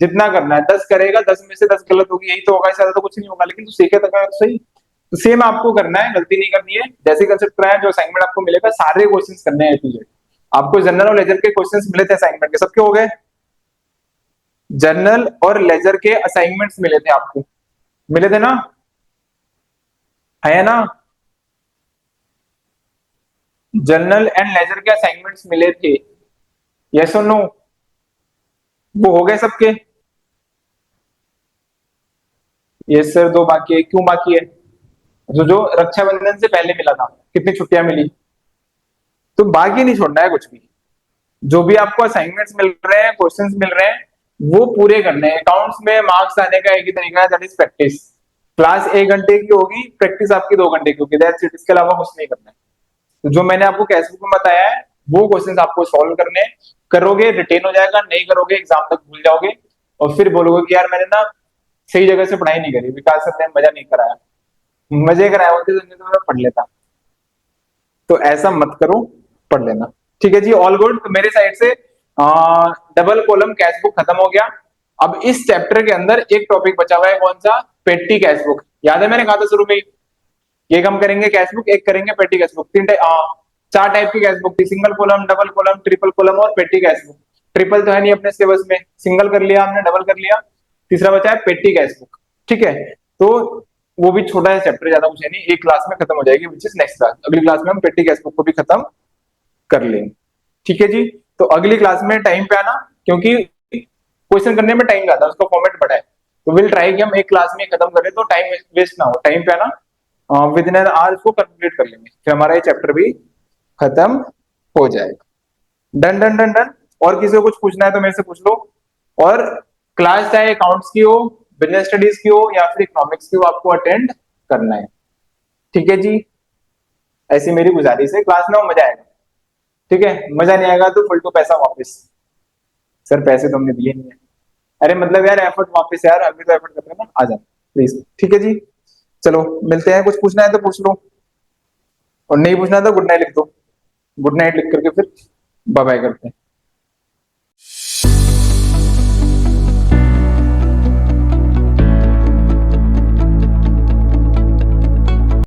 जितना करना है। 10 करेगा, 10 में से 10 गलत होगी, यही तो होगा, इससे ज्यादा तो कुछ नहीं होगा, लेकिन तू सीखे तक तो सही। तो सेम आपको करना है, गलती नहीं करनी है। जैसे कंसेप्ट कराया, जो असाइनमेंट आपको मिलेगा सारे क्वेश्चन करने हैं A to Z। आपको जनरल और लेजर के क्वेश्चन मिले थे असाइनमेंट के, सबके हो गए। जर्नल और लेजर के असाइनमेंट्स मिले थे आपको, मिले थे ना, है ना? जर्नल एंड लेजर के असाइनमेंट्स मिले थे, यस और नो? वो हो गए सबके? यस सर, दो बाकी है। क्यों बाकी है? जो जो रक्षाबंधन से पहले मिला था, कितनी छुट्टियां मिली? तो बाकी नहीं छोड़ना है कुछ भी। जो भी आपको असाइनमेंट्स मिल रहे हैं, क्वेश्चंस मिल रहे हैं, वो पूरे करने हैं। अकाउंट्स में मार्क्स आने का एक ही तरीका है, दैट इज प्रैक्टिस। क्लास 1 घंटे की होगी, प्रैक्टिस आपकी 2 घंटे की होगी, दैट्स इट। इसके अलावा कुछ नहीं करना है। तो जो मैंने आपको कैश बुक में बताया है, वो क्वेश्चंस आपको सॉल्व करने हैं। करोगे रिटेन हो जाएगा, नहीं करोगे एग्जाम तक भूल जाओगे, और फिर बोलोगे कि यार मैंने ना सही जगह से पढ़ाई नहीं करी, विकास सर ने मजा नहीं कराया। मजे कराए होते तो मैं पढ़ लेता। तो ऐसा मत करो, पढ़ लेना। ठीक है जी, ऑल गुड। तो मेरे साइड से डबल कॉलम कैश बुक खत्म हो गया। अब इस चैप्टर के अंदर एक टॉपिक बचा हुआ है, कौन सा? पेटी कैश बुक। याद है मैंने कहा था शुरू में ही, एक हम करेंगे कैश बुक, एक करेंगे पेटी कैश बुक। 4 टाइप की कैश बुक थी, single column, double column, triple column और पेटी कैश बुक। ट्रिपल तो है नहीं अपने सिलेबस में, सिंगल कर लिया हमने, डबल कर लिया, तीसरा बचा है पेटी कैश बुक। ठीक है, तो वो भी छोटा है चैप्टर, ज्यादा कुछ है नहीं, एक क्लास में खत्म हो जाएगी, विच इज नेक्स्ट क्लास। अगली क्लास में हम पेटी कैश बुक को भी खत्म कर लेंगे। ठीक है जी, तो अगली क्लास में टाइम पे आना, क्योंकि क्वेश्चन करने में टाइम जाता है, उसका फॉर्मेट बड़ा है। तो विल ट्राई कि हम एक क्लास में खत्म करें, तो टाइम वेस्ट ना हो। टाइम पे आना, विद इन एन आवर इसको कंप्लीट कर लेंगे, फिर हमारा ये चैप्टर भी खत्म हो जाएगा। Done done done done. और किसी को कुछ पूछना है तो मेरे से पूछ लो। और क्लास चाहे अकाउंट्स की हो, बिजनेस स्टडीज की हो, या फिर इकोनॉमिक्स की हो, आपको अटेंड करना है। ठीक है जी, ऐसी मेरी गुजारिश है, क्लास में मजा आएगा। ठीक है, मजा नहीं आएगा तो फुल टू पैसा वापस। सर पैसे तो हमने दिए नहीं है। अरे मतलब यार एफर्ट वापस यार, हम भी तो एफर्ट कर रहे हैं ना, आ जाना प्लीज। ठीक है जी, चलो मिलते हैं। कुछ पूछना है तो पूछ लो, और नहीं पूछना तो गुड नाइट लिख दो। गुड नाइट लिख करके फिर बाय बाय करते हैं।